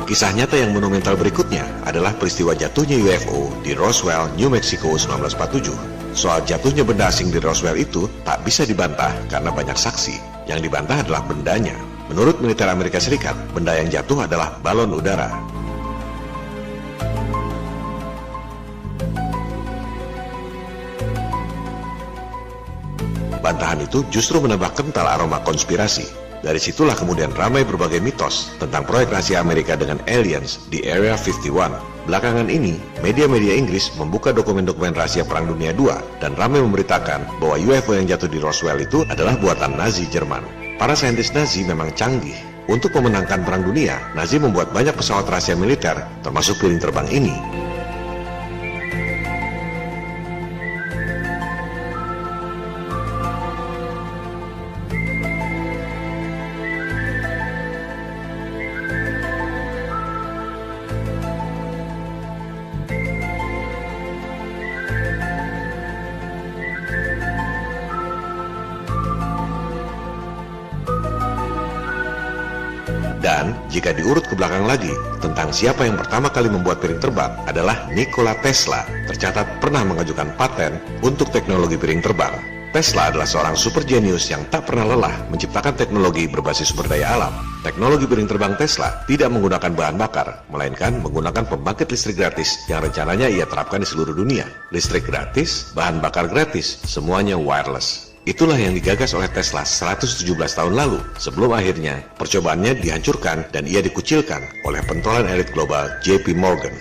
Kisah nyata yang monumental berikutnya adalah peristiwa jatuhnya UFO di Roswell, New Mexico 1947. Soal jatuhnya benda asing di Roswell itu tak bisa dibantah karena banyak saksi. Yang dibantah adalah bendanya. Menurut militer Amerika Serikat, benda yang jatuh adalah balon udara. Bantahan itu justru menambah kental aroma konspirasi. Dari situlah kemudian ramai berbagai mitos tentang proyek rahasia Amerika dengan aliens di Area 51. Belakangan ini, media-media Inggris membuka dokumen-dokumen rahasia Perang Dunia II dan ramai memberitakan bahwa UFO yang jatuh di Roswell itu adalah buatan Nazi Jerman. Para saintis Nazi memang canggih. Untuk memenangkan Perang Dunia, Nazi membuat banyak pesawat rahasia militer, termasuk piring terbang ini. Dan jika diurut ke belakang lagi, tentang siapa yang pertama kali membuat piring terbang adalah Nikola Tesla, tercatat pernah mengajukan paten untuk teknologi piring terbang. Tesla adalah seorang super jenius yang tak pernah lelah menciptakan teknologi berbasis sumber daya alam. Teknologi piring terbang Tesla tidak menggunakan bahan bakar, melainkan menggunakan pembangkit listrik gratis yang rencananya ia terapkan di seluruh dunia. Listrik gratis, bahan bakar gratis, semuanya wireless. Itulah yang digagas oleh Tesla 117 tahun lalu, sebelum akhirnya percobaannya dihancurkan dan ia dikucilkan oleh pentolan elit global JP Morgan.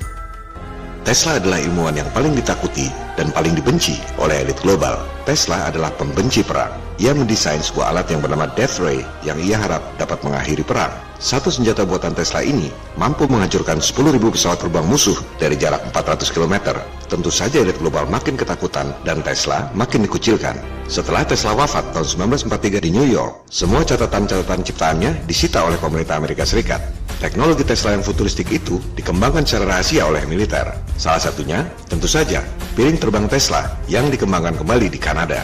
Tesla adalah ilmuwan yang paling ditakuti dan paling dibenci oleh elit global. Tesla adalah pembenci perang. Ia mendesain sebuah alat yang bernama Death Ray yang ia harap dapat mengakhiri perang. Satu senjata buatan Tesla ini mampu menghancurkan 10.000 pesawat terbang musuh dari jarak 400 km. Tentu saja elit global makin ketakutan dan Tesla makin dikucilkan. Setelah Tesla wafat tahun 1943 di New York, semua catatan-catatan ciptaannya disita oleh pemerintah Amerika Serikat. Teknologi Tesla yang futuristik itu dikembangkan secara rahasia oleh militer. Salah satunya, tentu saja, piring terbang Tesla yang dikembangkan kembali di Kanada.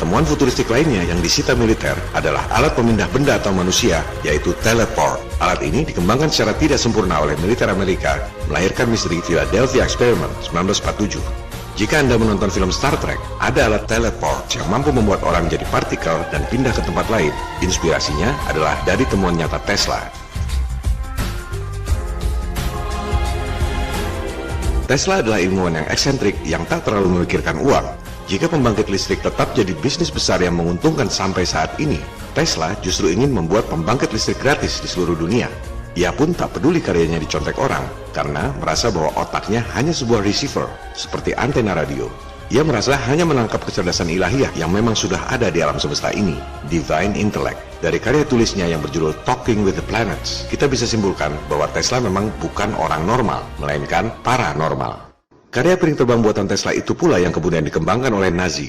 Temuan futuristik lainnya yang disita militer adalah alat pemindah benda atau manusia, yaitu teleport. Alat ini dikembangkan secara tidak sempurna oleh militer Amerika, melahirkan misteri Philadelphia Experiment 1947. Jika Anda menonton film Star Trek, ada alat teleport yang mampu membuat orang menjadi partikel dan pindah ke tempat lain. Inspirasinya adalah dari temuan nyata Tesla. Tesla adalah ilmuwan yang eksentrik yang tak terlalu memikirkan uang. Jika pembangkit listrik tetap jadi bisnis besar yang menguntungkan sampai saat ini, Tesla justru ingin membuat pembangkit listrik gratis di seluruh dunia. Ia pun tak peduli karyanya dicontek orang, karena merasa bahwa otaknya hanya sebuah receiver, seperti antena radio. Ia merasa hanya menangkap kecerdasan ilahiyah yang memang sudah ada di alam semesta ini, Divine Intellect. Dari karya tulisnya yang berjudul Talking with the Planets, kita bisa simpulkan bahwa Tesla memang bukan orang normal, melainkan paranormal. Karya piring terbang buatan Tesla itu pula yang kemudian dikembangkan oleh Nazi.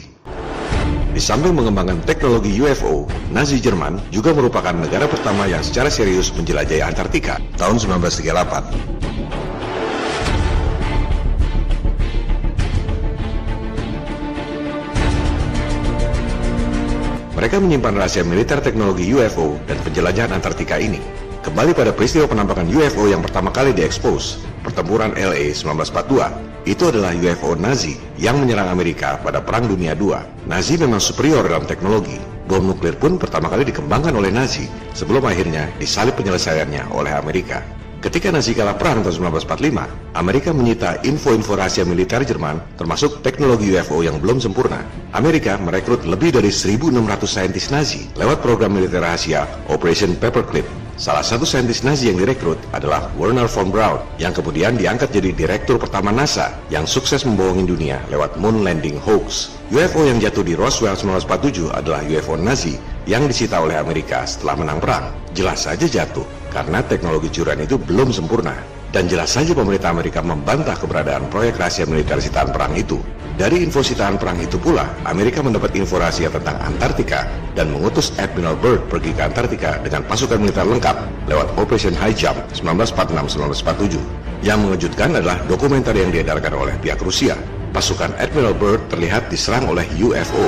Di samping mengembangkan teknologi UFO, Nazi Jerman juga merupakan negara pertama yang secara serius menjelajahi Antartika tahun 1938. Mereka menyimpan rahasia militer teknologi UFO dan penjelajahan Antartika ini. Kembali pada peristiwa penampakan UFO yang pertama kali diekspos, pertempuran LA 1942. Itu adalah UFO Nazi yang menyerang Amerika pada Perang Dunia II. Nazi memang superior dalam teknologi. Bom nuklir pun pertama kali dikembangkan oleh Nazi, sebelum akhirnya disalib penyelesaiannya oleh Amerika. Ketika Nazi kalah perang tahun 1945, Amerika menyita info-info rahasia militer Jerman, termasuk teknologi UFO yang belum sempurna. Amerika merekrut lebih dari 1.600 saintis Nazi lewat program militer rahasia Operation Paperclip. Salah satu saintis Nazi yang direkrut adalah Wernher von Braun, yang kemudian diangkat jadi direktur pertama NASA yang sukses membohongi dunia lewat moon landing hoax. UFO yang jatuh di Roswell 1947 adalah UFO Nazi yang disita oleh Amerika setelah menang perang. Jelas saja jatuh, karena teknologi curian itu belum sempurna. Dan jelas saja pemerintah Amerika membantah keberadaan proyek rahasia militer sitaan perang itu. Dari info sitaan perang itu pula, Amerika mendapat info rahasia tentang Antartika dan mengutus Admiral Byrd pergi ke Antartika dengan pasukan militer lengkap lewat Operation High Jump 1946-1947. Yang mengejutkan adalah dokumenter yang diedarkan oleh pihak Rusia. Pasukan Admiral Byrd terlihat diserang oleh UFO.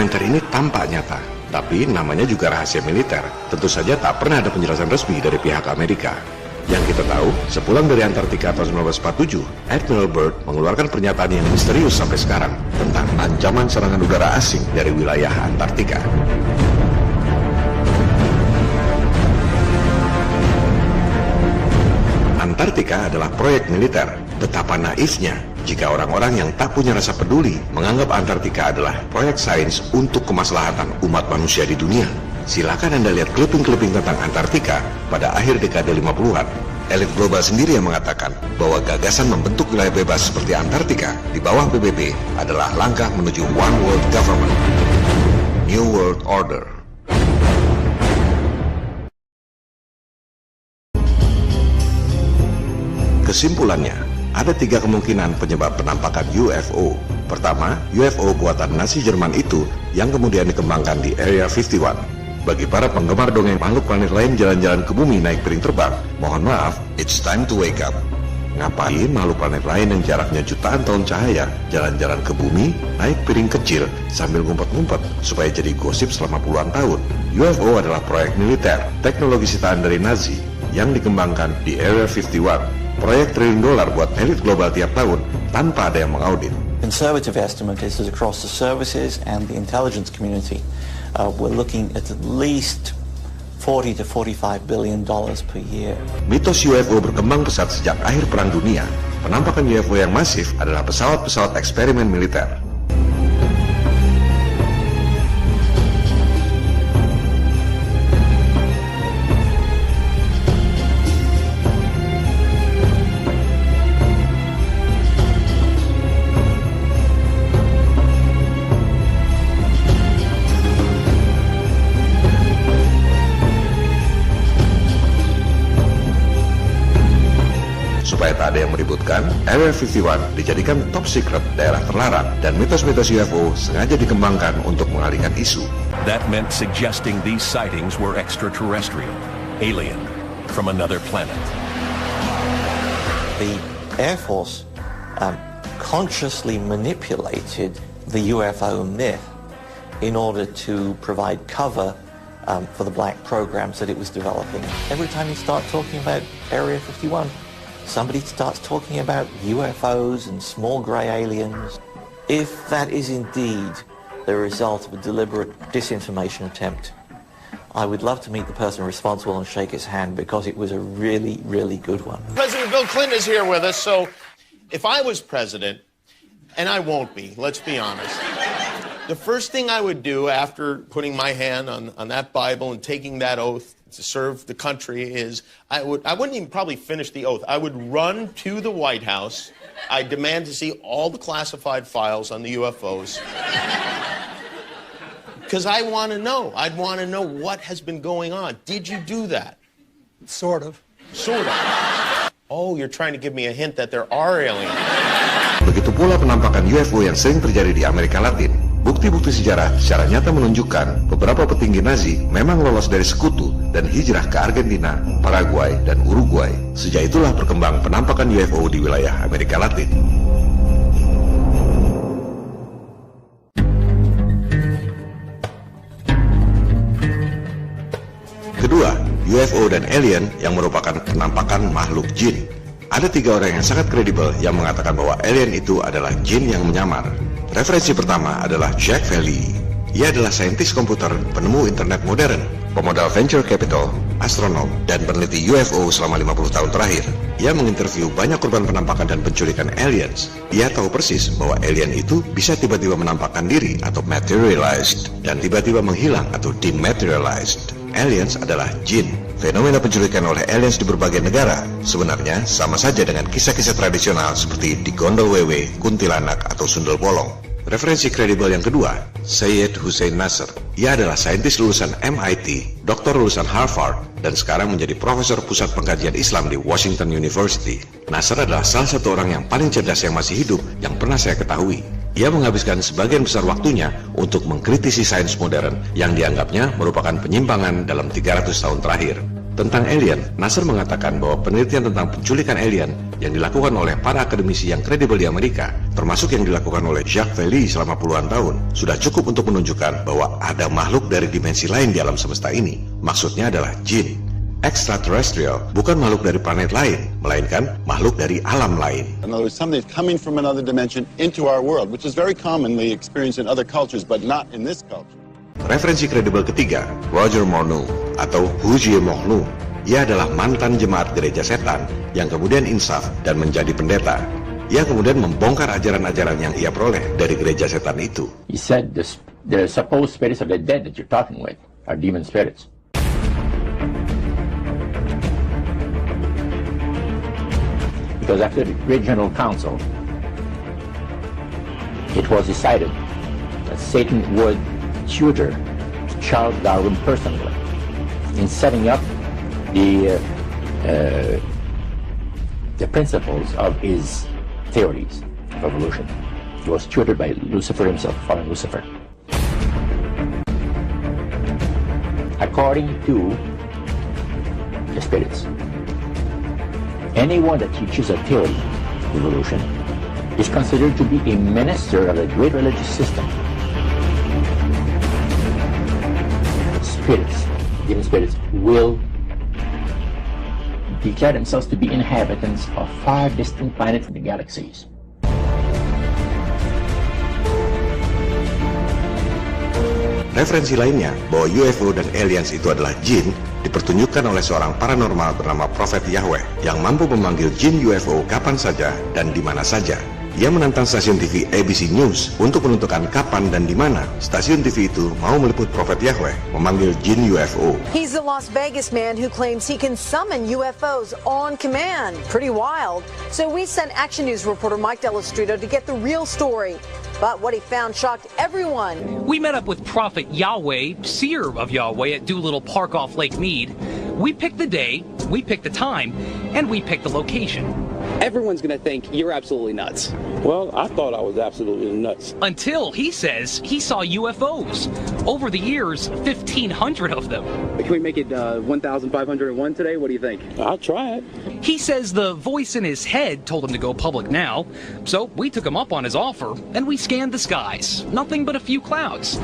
dokumenter ini tampak nyata, tapi namanya juga rahasia militer. Tentu saja tak pernah ada penjelasan resmi dari pihak Amerika. Yang kita tahu, sepulang dari Antartika tahun 1947, Admiral Byrd mengeluarkan pernyataan yang misterius sampai sekarang tentang ancaman serangan udara asing dari wilayah Antartika. Antartika adalah proyek militer. Betapa naifnya jika orang-orang yang tak punya rasa peduli menganggap Antartika adalah proyek sains untuk kemaslahatan umat manusia di dunia. Silakan Anda lihat clipping-clipping tentang Antartika pada akhir dekade 50-an. Elit global sendiri yang mengatakan bahwa gagasan membentuk wilayah bebas seperti Antartika di bawah PBB adalah langkah menuju One World Government, New World Order. Kesimpulannya, ada 3 kemungkinan penyebab penampakan UFO. Pertama, UFO buatan Nazi Jerman itu yang kemudian dikembangkan di Area 51. Bagi para penggemar dongeng makhluk planet lain jalan-jalan ke bumi naik piring terbang, mohon maaf, it's time to wake up. Ngapain makhluk planet lain yang jaraknya jutaan tahun cahaya jalan-jalan ke bumi, naik piring kecil sambil ngumpet-ngumpet supaya jadi gosip selama puluhan tahun? UFO adalah proyek militer, teknologi sitaan dari Nazi yang dikembangkan di Area 51. Proyek $1 triliun buat elit global tiap tahun tanpa ada yang mengaudit. Conservative estimate is that across the services and the intelligence community, we're looking at least $40 to $45 billion per year. Mitos UFO berkembang pesat sejak akhir Perang Dunia. Penampakan UFO yang masif adalah pesawat-pesawat eksperimen militer. Supaya tak ada yang meributkan, Area 51 dijadikan top secret daerah terlarang dan mitos-mitos UFO sengaja dikembangkan untuk mengalihkan isu. That meant suggesting these sightings were extraterrestrial, alien, from another planet. The Air Force consciously manipulated the UFO myth in order to provide cover for the black programs that it was developing. Every time you start talking about Area 51, somebody starts talking about UFOs and small grey aliens. If that is indeed the result of a deliberate disinformation attempt, I would love to meet the person responsible and shake his hand because it was a really, really good one. President Bill Clinton is here with us, so if I was president, and I won't be, let's be honest, the first thing I would do after putting my hand on that Bible and taking that oath to serve the country is I wouldn't even probably finish the oath. I would run to the White House. I demand to see all the classified files on the UFOs. Because I want to know. I'd want to know what has been going on. Did you do that? Sort of. Sort of. Oh, you're trying to give me a hint that there are aliens. Begitu pula penampakan UFO yang sering terjadi di Amerika Latin. Bukti-bukti sejarah secara nyata menunjukkan beberapa petinggi Nazi memang lolos dari sekutu dan hijrah ke Argentina, Paraguay, dan Uruguay. Sejak itulah berkembang penampakan UFO di wilayah Amerika Latin. Kedua, UFO dan alien yang merupakan penampakan makhluk jin. Ada 3 orang yang sangat kredibel yang mengatakan bahwa alien itu adalah jin yang menyamar. Referensi pertama adalah Jack Valley. Ia adalah saintis komputer, penemu internet modern, pemodal venture capital, astronom, dan peneliti UFO selama 50 tahun terakhir. Ia menginterview banyak korban penampakan dan penculikan aliens. Ia tahu persis bahwa alien itu bisa tiba-tiba menampakkan diri atau materialized, dan tiba-tiba menghilang atau dematerialized. Aliens adalah jin. Fenomena penculikan oleh aliens di berbagai negara sebenarnya sama saja dengan kisah-kisah tradisional seperti di Gondol Wewe, Kuntilanak, atau Sundel Bolong. Referensi kredibel yang kedua, Syed Hussein Nasr. Ia adalah saintis lulusan MIT, doktor lulusan Harvard, dan sekarang menjadi profesor pusat pengkajian Islam di Washington University. Nasr adalah salah satu orang yang paling cerdas yang masih hidup yang pernah saya ketahui. Ia menghabiskan sebagian besar waktunya untuk mengkritisi sains modern yang dianggapnya merupakan penyimpangan dalam 300 tahun terakhir. Tentang alien, Nasr mengatakan bahwa penelitian tentang penculikan alien yang dilakukan oleh para akademisi yang kredibel di Amerika, termasuk yang dilakukan oleh Jacques Vallée selama puluhan tahun, sudah cukup untuk menunjukkan bahwa ada makhluk dari dimensi lain di alam semesta ini. Maksudnya adalah jin. Extraterrestrial bukan makhluk dari planet lain, melainkan makhluk dari alam lain. In other words, something coming from another dimension into our world, which is very commonly experienced in other cultures, but not in this culture. Referensi kredibel ketiga, Roger Morneau atau Hujie Morneau. Ia adalah mantan jemaat gereja setan yang kemudian insaf dan menjadi pendeta. Ia kemudian membongkar ajaran-ajaran yang ia peroleh dari gereja setan itu. He said the supposed spirits of the dead that you're talking with are demon spirits. Because after the Great General Council, it was decided that Satan would tutor Charles Darwin personally in setting up the principles of his theories of evolution. He was tutored by Lucifer himself, fallen Lucifer. According to the spirits, anyone that teaches a theory of evolution is considered to be a minister of a great religious system. Spirits, demon spirits, will declare themselves to be inhabitants of far distant planets in the galaxies. Referensi lainnya bahwa UFO dan aliens itu adalah jin dipertunjukkan oleh seorang paranormal bernama Prophet Yahweh yang mampu memanggil jin UFO kapan saja dan di mana saja. Ia menantang stasiun TV ABC News untuk menentukan kapan dan di mana stasiun TV itu mau meliput Prophet Yahweh memanggil jin UFO. He's the Las Vegas man who claims he can summon UFOs on command. Pretty wild. So we sent Action News reporter Mike Delastrito to get the real story. But what he found shocked everyone. We met up with Prophet Yahweh, seer of Yahweh, at Doolittle Park off Lake Mead. We picked the day, we picked the time, and we picked the location. Everyone's going to think you're absolutely nuts. Well, I thought I was absolutely nuts. Until he says he saw UFOs. Over the years, 1,500 of them. Can we make it 1,501 today? What do you think? I'll try it. He says the voice in his head told him to go public now. So we took him up on his offer, and we scanned the skies. Nothing but a few clouds.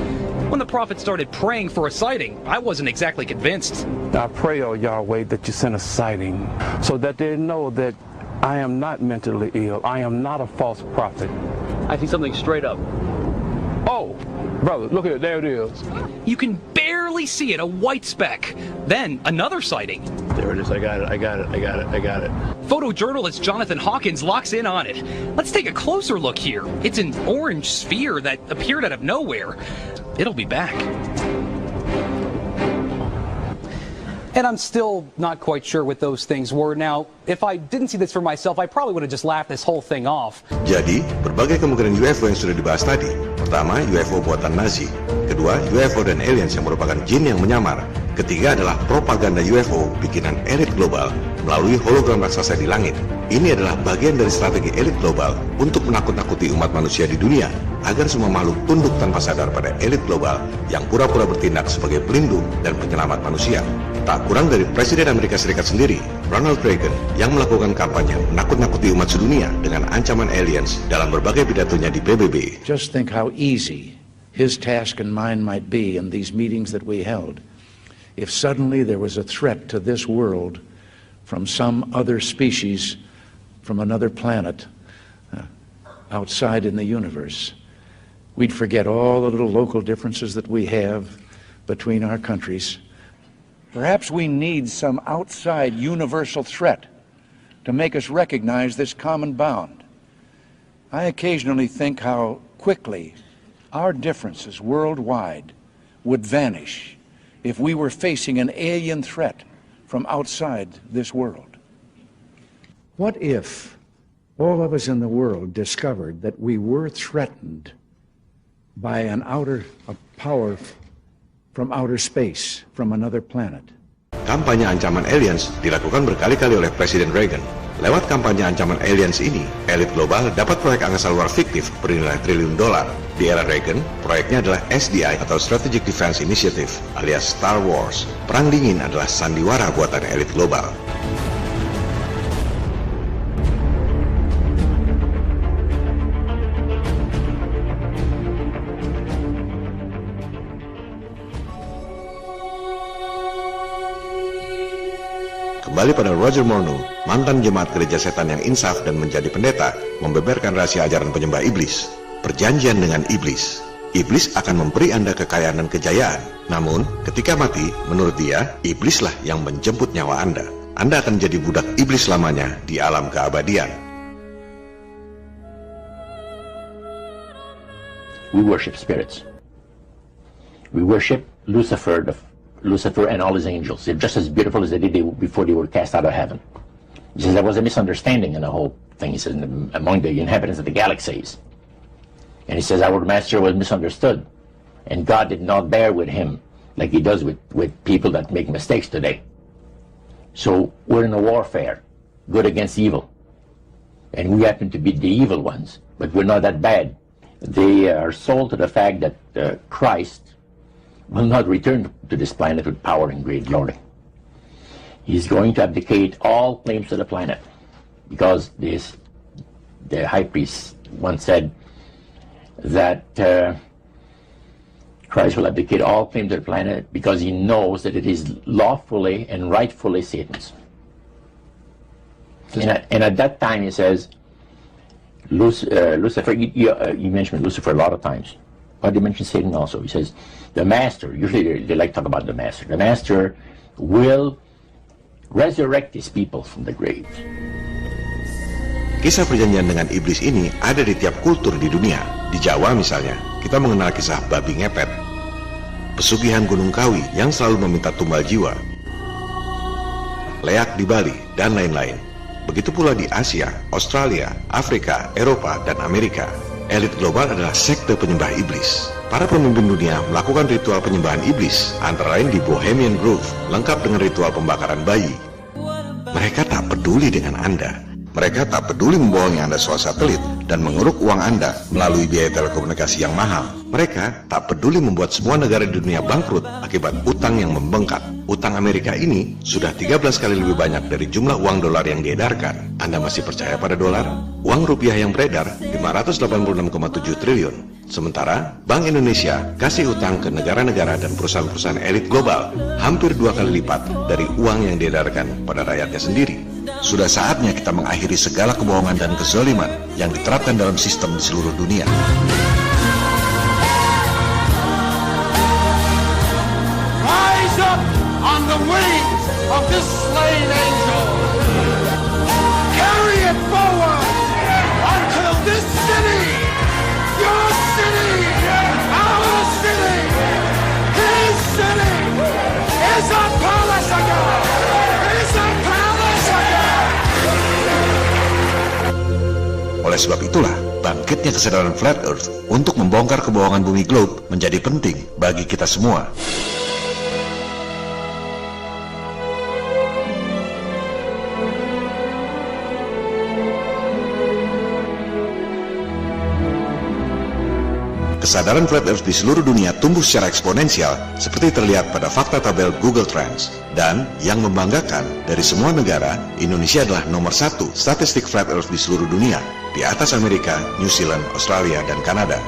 When the prophet started praying for a sighting, I wasn't exactly convinced. I pray, oh Yahweh, that you send a sighting so that they know that I am not mentally ill. I am not a false prophet. I see something straight up. Oh, brother, look at it. There it is. You can barely see it, a white speck. Then another sighting. There it is. I got it. I got it. I got it. I got it. Photojournalist Jonathan Hawkins locks in on it. Let's take a closer look here. It's an orange sphere that appeared out of nowhere. It'll be back. And I'm still not quite sure what those things were. Now, if I didn't see this for myself, I probably would have just laughed this whole thing off. Jadi, berbagai kemungkinan UFO yang sudah dibahas tadi. Pertama, UFO buatan Nazi. Kedua, UFO dan aliens yang merupakan jin yang menyamar. Ketiga adalah propaganda UFO bikinan elit global melalui hologram raksasa di langit. Ini adalah bagian dari strategi elit global untuk menakut-nakuti umat manusia di dunia agar semua makhluk tunduk tanpa sadar pada elit global yang pura-pura bertindak sebagai pelindung dan penyelamat manusia. Tak kurang dari Presiden Amerika Serikat sendiri, Ronald Reagan, yang melakukan kampanye menakut-nakuti umat sedunia dengan ancaman aliens dalam berbagai pidatonya di PBB. Just think how easy his task and mine might be in these meetings that we held if suddenly there was a threat to this world from some other species from another planet outside in the universe. We'd forget all the little local differences that we have between our countries. Perhaps we need some outside universal threat to make us recognize this common bound. I occasionally think how quickly our differences worldwide would vanish if we were facing an alien threat from outside this world. What if all of us in the world discovered that we were threatened by a power from outer space, from another planet? Kampanye ancaman aliens dilakukan berkali-kali oleh Presiden Reagan. Lewat kampanye ancaman aliens ini, elit global dapat proyek angkasa luar fiktif bernilai triliun dolar. Di era Reagan, proyeknya adalah SDI atau Strategic Defense Initiative alias Star Wars. Perang dingin adalah sandiwara buatan elit global. kembali pada Roger Morneau, mantan jemaat gereja setan yang insaf dan menjadi pendeta, membeberkan rahasia ajaran penyembah iblis. Perjanjian dengan iblis. Iblis akan memberi Anda kekayaan dan kejayaan. Namun, ketika mati, menurut dia, iblislah yang menjemput nyawa Anda. Anda akan jadi budak iblis lamanya di alam keabadian. We worship spirits. We worship Lucifer and all his angels. They're just as beautiful as they did before they were cast out of heaven. He says there was a misunderstanding in the whole thing. He says among the inhabitants of the galaxies. And he says our master was misunderstood. And God did not bear with him like he does with people that make mistakes today. So we're in a warfare, good against evil. And we happen to be the evil ones, but we're not that bad. They are sold to the fact that Christ will not return to this planet with power and great glory. He's going to abdicate all claims to the planet, because the high priest once said that Christ will abdicate all claims to the planet because he knows that it is lawfully and rightfully Satan's. And at that time he says, Lucifer, you mentioned Lucifer a lot of times, but you mentioned Satan also. He says, the master, usually they like to talk about the master will resurrect his people from the grave. Kisah perjanjian dengan iblis ini ada di tiap kultur di dunia. Di Jawa misalnya, kita mengenal kisah babi ngepet, pesugihan Gunung Kawi yang selalu meminta tumbal jiwa, leak di Bali, dan lain-lain. Begitu pula di Asia, Australia, Afrika, Eropa, dan Amerika. Elit global adalah sekte penyembah iblis. Para pemimpin dunia melakukan ritual penyembahan iblis, antara lain di Bohemian Grove, lengkap dengan ritual pembakaran bayi. Mereka tak peduli dengan Anda. Mereka tak peduli membohongi Anda soal satelit dan mengeruk uang Anda melalui biaya telekomunikasi yang mahal. Mereka tak peduli membuat semua negara di dunia bangkrut akibat utang yang membengkak. Utang Amerika ini sudah 13 kali lebih banyak dari jumlah uang dolar yang diedarkan. Anda masih percaya pada dolar? Uang rupiah yang beredar 586,7 triliun. Sementara Bank Indonesia kasih utang ke negara-negara dan perusahaan-perusahaan elit global hampir 2 kali lipat dari uang yang diedarkan pada rakyatnya sendiri. Sudah saatnya kita mengakhiri segala kebohongan dan kezaliman yang diterapkan dalam sistem di seluruh dunia. Rise up on the wings of this slain angel. Carry it forward until this city, your city, our city, his city is a palace again. Oleh sebab itulah, bangkitnya kesadaran Flat Earth untuk membongkar kebohongan bumi globe menjadi penting bagi kita semua. Kesadaran Flat Earth di seluruh dunia tumbuh secara eksponensial seperti terlihat pada fakta tabel Google Trends. Dan yang membanggakan, dari semua negara, Indonesia adalah nomor 1 statistik Flat Earth di seluruh dunia, di atas Amerika, New Zealand, Australia, dan Kanada.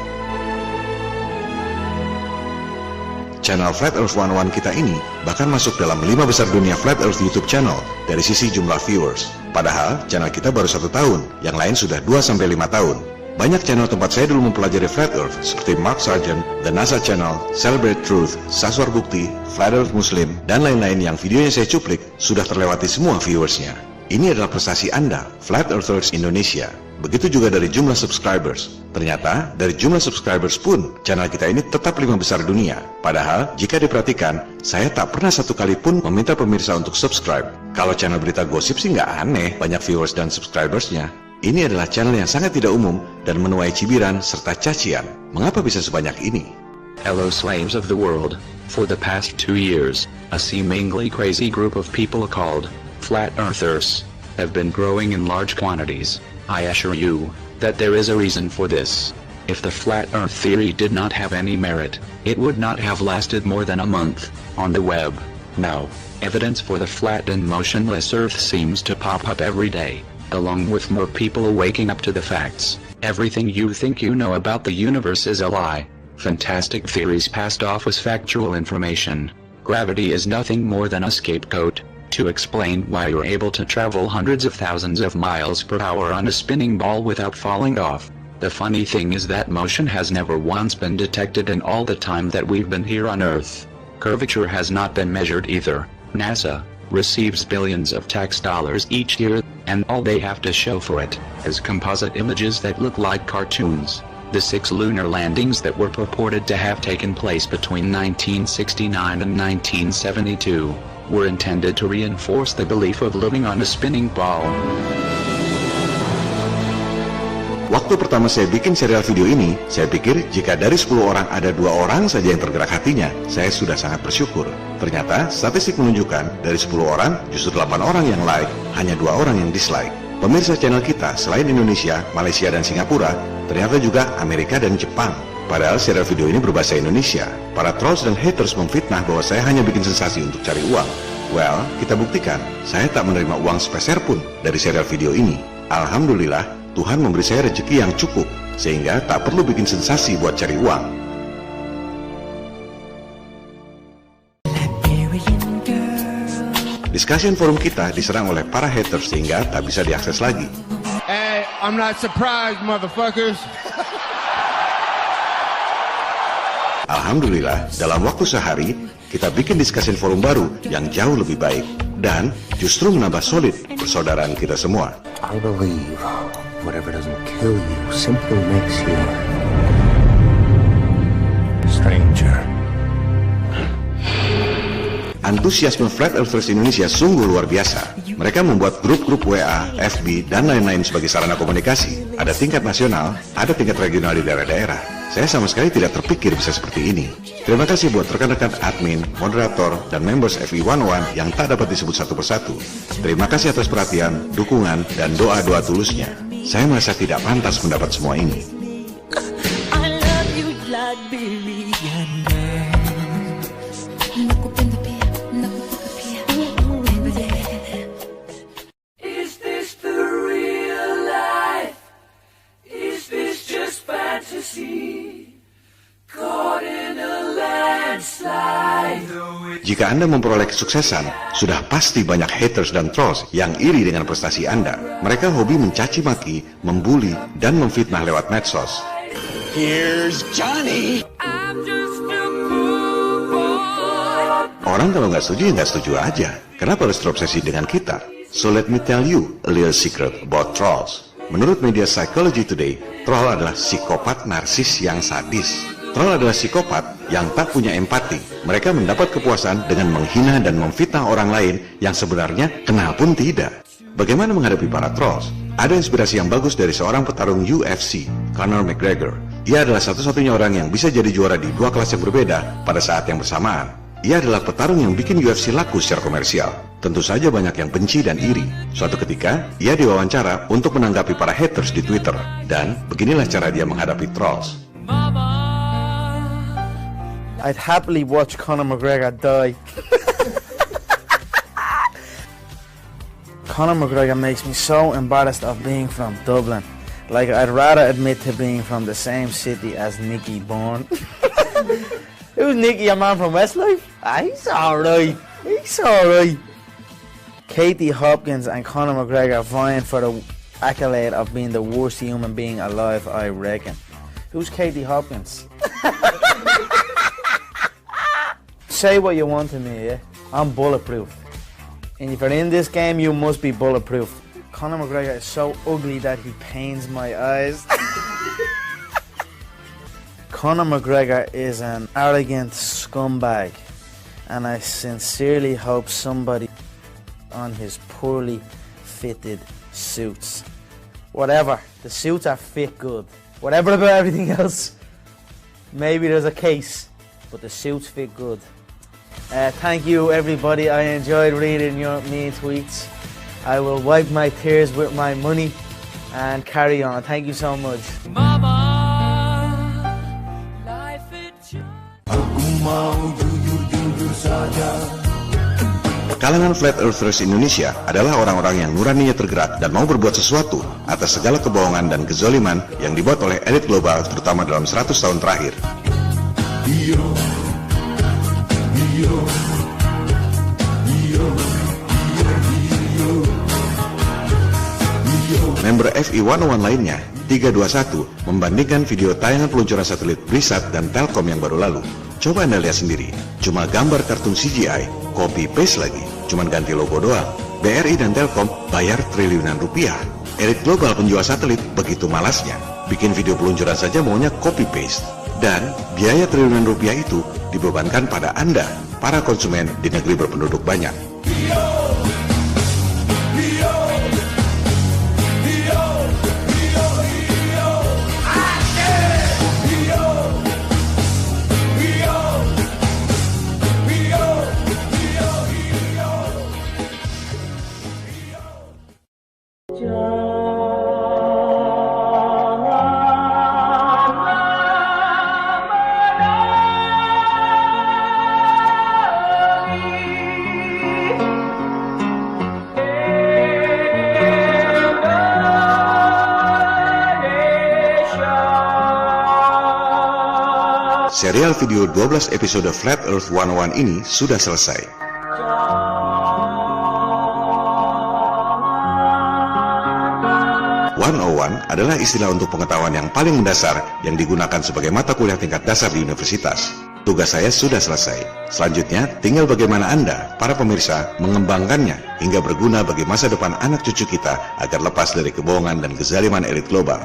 Channel Flat Earth 101 kita ini bahkan masuk dalam 5 besar dunia Flat Earth YouTube channel dari sisi jumlah viewers. Padahal channel kita baru 1 tahun, yang lain sudah 2-5 tahun. Banyak channel tempat saya dulu mempelajari Flat Earth seperti Mark Sargent, The NASA Channel, Celebrate Truth, Saswar Bukti, Flat Earth Muslim, dan lain-lain yang videonya saya cuplik sudah terlewati semua viewersnya. Ini adalah prestasi Anda, Flat Earthers Indonesia. Begitu juga dari jumlah subscribers. Ternyata dari jumlah subscribers pun channel kita ini tetap 5 besar dunia. Padahal jika diperhatikan, saya tak pernah satu kali pun meminta pemirsa untuk subscribe. Kalau channel berita gosip sih nggak aneh banyak viewers dan subscribersnya. Ini adalah channel yang sangat tidak umum dan menuai cibiran serta cacian. Mengapa bisa sebanyak ini? Hello slaves of the world. For the past 2 years, a seemingly crazy group of people called Flat Earthers have been growing in large quantities. I assure you that there is a reason for this. If the Flat Earth theory did not have any merit, it would not have lasted more than a month on the web. Now, evidence for the flat and motionless Earth seems to pop up every day, along with more people waking up to the facts. Everything you think you know about the universe is a lie. Fantastic theories passed off as factual information. Gravity is nothing more than a scapegoat to explain why you're able to travel hundreds of thousands of miles per hour on a spinning ball without falling off. The funny thing is that motion has never once been detected in all the time that we've been here on Earth. Curvature has not been measured either. NASA receives billions of tax dollars each year, and all they have to show for it is composite images that look like cartoons. The 6 lunar landings that were purported to have taken place between 1969 and 1972 were intended to reinforce the belief of living on a spinning ball. Waktu pertama saya bikin serial video ini, saya pikir jika dari 10 orang ada 2 orang saja yang tergerak hatinya, saya sudah sangat bersyukur. Ternyata statistik menunjukkan dari 10 orang, justru 8 orang yang like, hanya 2 orang yang dislike. Pemirsa channel kita selain Indonesia, Malaysia, dan Singapura, ternyata juga Amerika dan Jepang. Padahal serial video ini berbahasa Indonesia. Para trolls dan haters memfitnah bahwa saya hanya bikin sensasi untuk cari uang. Well, kita buktikan, saya tak menerima uang sepeser pun dari serial video ini. Alhamdulillah, Tuhan memberi saya rezeki yang cukup, sehingga tak perlu bikin sensasi buat cari uang. Discussion forum kita diserang oleh para haters sehingga tak bisa diakses lagi. Hey, I'm not surprised, motherfuckers. Alhamdulillah, dalam waktu sehari, kita bikin discussion forum baru yang jauh lebih baik dan justru menambah solid persaudaraan kita semua. I believe whatever doesn't kill you simply makes you stranger. Antusiasme Flat Earthers Indonesia sungguh luar biasa. Mereka membuat grup-grup WA, FB, dan lain-lain sebagai sarana komunikasi. Ada tingkat nasional, ada tingkat regional di daerah-daerah. Saya sama sekali tidak terpikir bisa seperti ini. Terima kasih buat rekan-rekan admin, moderator, dan members FE 101 yang tak dapat disebut satu persatu. Terima kasih atas perhatian, dukungan, dan doa-doa tulusnya. Saya merasa tidak pantas mendapat semua ini. I love you like Billy and Is this the real life? Is this just fantasy? Caught in a landslide. Jika Anda memperoleh kesuksesan, sudah pasti banyak haters dan trolls yang iri dengan prestasi Anda. Mereka hobi mencaci maki, membuli, dan memfitnah lewat medsos. Here's Johnny. Orang kalau nggak setuju ya nggak setuju aja. Kenapa harus terobsesi dengan kita? So let me tell you a little secret about trolls. Menurut media Psychology Today, troll adalah psikopat narsis yang sadis. Troll adalah psikopat yang tak punya empati. Mereka mendapat kepuasan dengan menghina dan memfitnah orang lain yang sebenarnya kenal pun tidak. Bagaimana menghadapi para trolls? Ada inspirasi yang bagus dari seorang petarung UFC, Conor McGregor. Ia adalah satu-satunya orang yang bisa jadi juara di 2 kelas yang berbeda pada saat yang bersamaan. Ia adalah petarung yang bikin UFC laku secara komersial. Tentu saja banyak yang benci dan iri. Suatu ketika, ia diwawancara untuk menanggapi para haters di Twitter. Dan beginilah cara dia menghadapi trolls. I'd happily watch Conor McGregor die. Conor McGregor makes me so embarrassed of being from Dublin. Like, I'd rather admit to being from the same city as Nicky Bourne. Who's Nicky, a man from Westlife? He's alright. He's alright. Katie Hopkins and Conor McGregor vying for the accolade of being the worst human being alive, I reckon. Who's Katie Hopkins? Say what you want to me, yeah? I'm bulletproof. And if you're in this game, you must be bulletproof. Conor McGregor is so ugly that he pains my eyes. Conor McGregor is an arrogant scumbag, and I sincerely hope somebody on his poorly fitted suits. Whatever, the suits are fit good. Whatever about everything else, maybe there's a case, but the suits fit good. Thank you, everybody. I enjoyed reading your mean tweets. I will wipe my tears with my money and carry on. Thank you so much. Kalangan Flat Earthers Indonesia adalah orang-orang yang nuraninya tergerak dan mau berbuat sesuatu atas segala kebohongan dan kezaliman yang dibuat oleh elit global, terutama dalam 100 tahun terakhir. member FE101 lainnya, 321, membandingkan video tayangan peluncuran satelit Brisat dan Telkom yang baru lalu. Coba Anda lihat sendiri, cuma gambar kartun CGI, copy paste lagi, cuman ganti logo doang. BRI dan Telkom bayar triliunan rupiah. Elit global penjual satelit begitu malasnya, bikin video peluncuran saja maunya copy paste. Dan biaya triliunan rupiah itu dibebankan pada Anda, para konsumen di negeri berpenduduk banyak. Serial video 12 episode Flat Earth 101 ini sudah selesai. Adalah istilah untuk pengetahuan yang paling mendasar yang digunakan sebagai mata kuliah tingkat dasar di universitas. Tugas saya sudah selesai. Selanjutnya, tinggal bagaimana Anda, para pemirsa, mengembangkannya hingga berguna bagi masa depan anak cucu kita agar lepas dari kebohongan dan kezaliman elit global.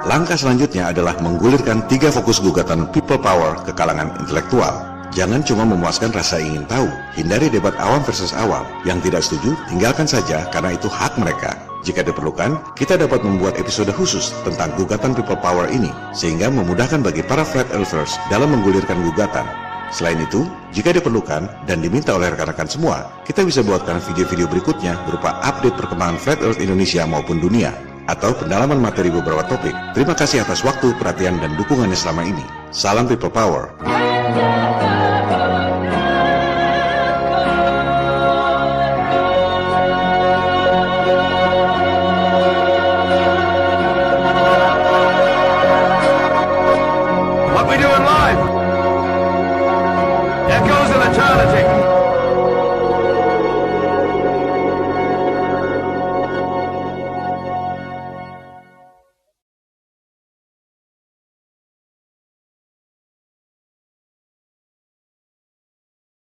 Langkah selanjutnya adalah menggulirkan 3 fokus gugatan people power ke kalangan intelektual. Jangan cuma memuaskan rasa ingin tahu, hindari debat awam versus awam. Yang tidak setuju, tinggalkan saja karena itu hak mereka. Jika diperlukan, kita dapat membuat episode khusus tentang gugatan people power ini, sehingga memudahkan bagi para flat earthers dalam menggulirkan gugatan. Selain itu, jika diperlukan dan diminta oleh rekan-rekan semua, kita bisa buatkan video-video berikutnya berupa update perkembangan flat earth Indonesia maupun dunia, atau pendalaman materi beberapa topik. Terima kasih atas waktu, perhatian, dan dukungannya selama ini. Salam People Power. What we doing live echoes in eternity.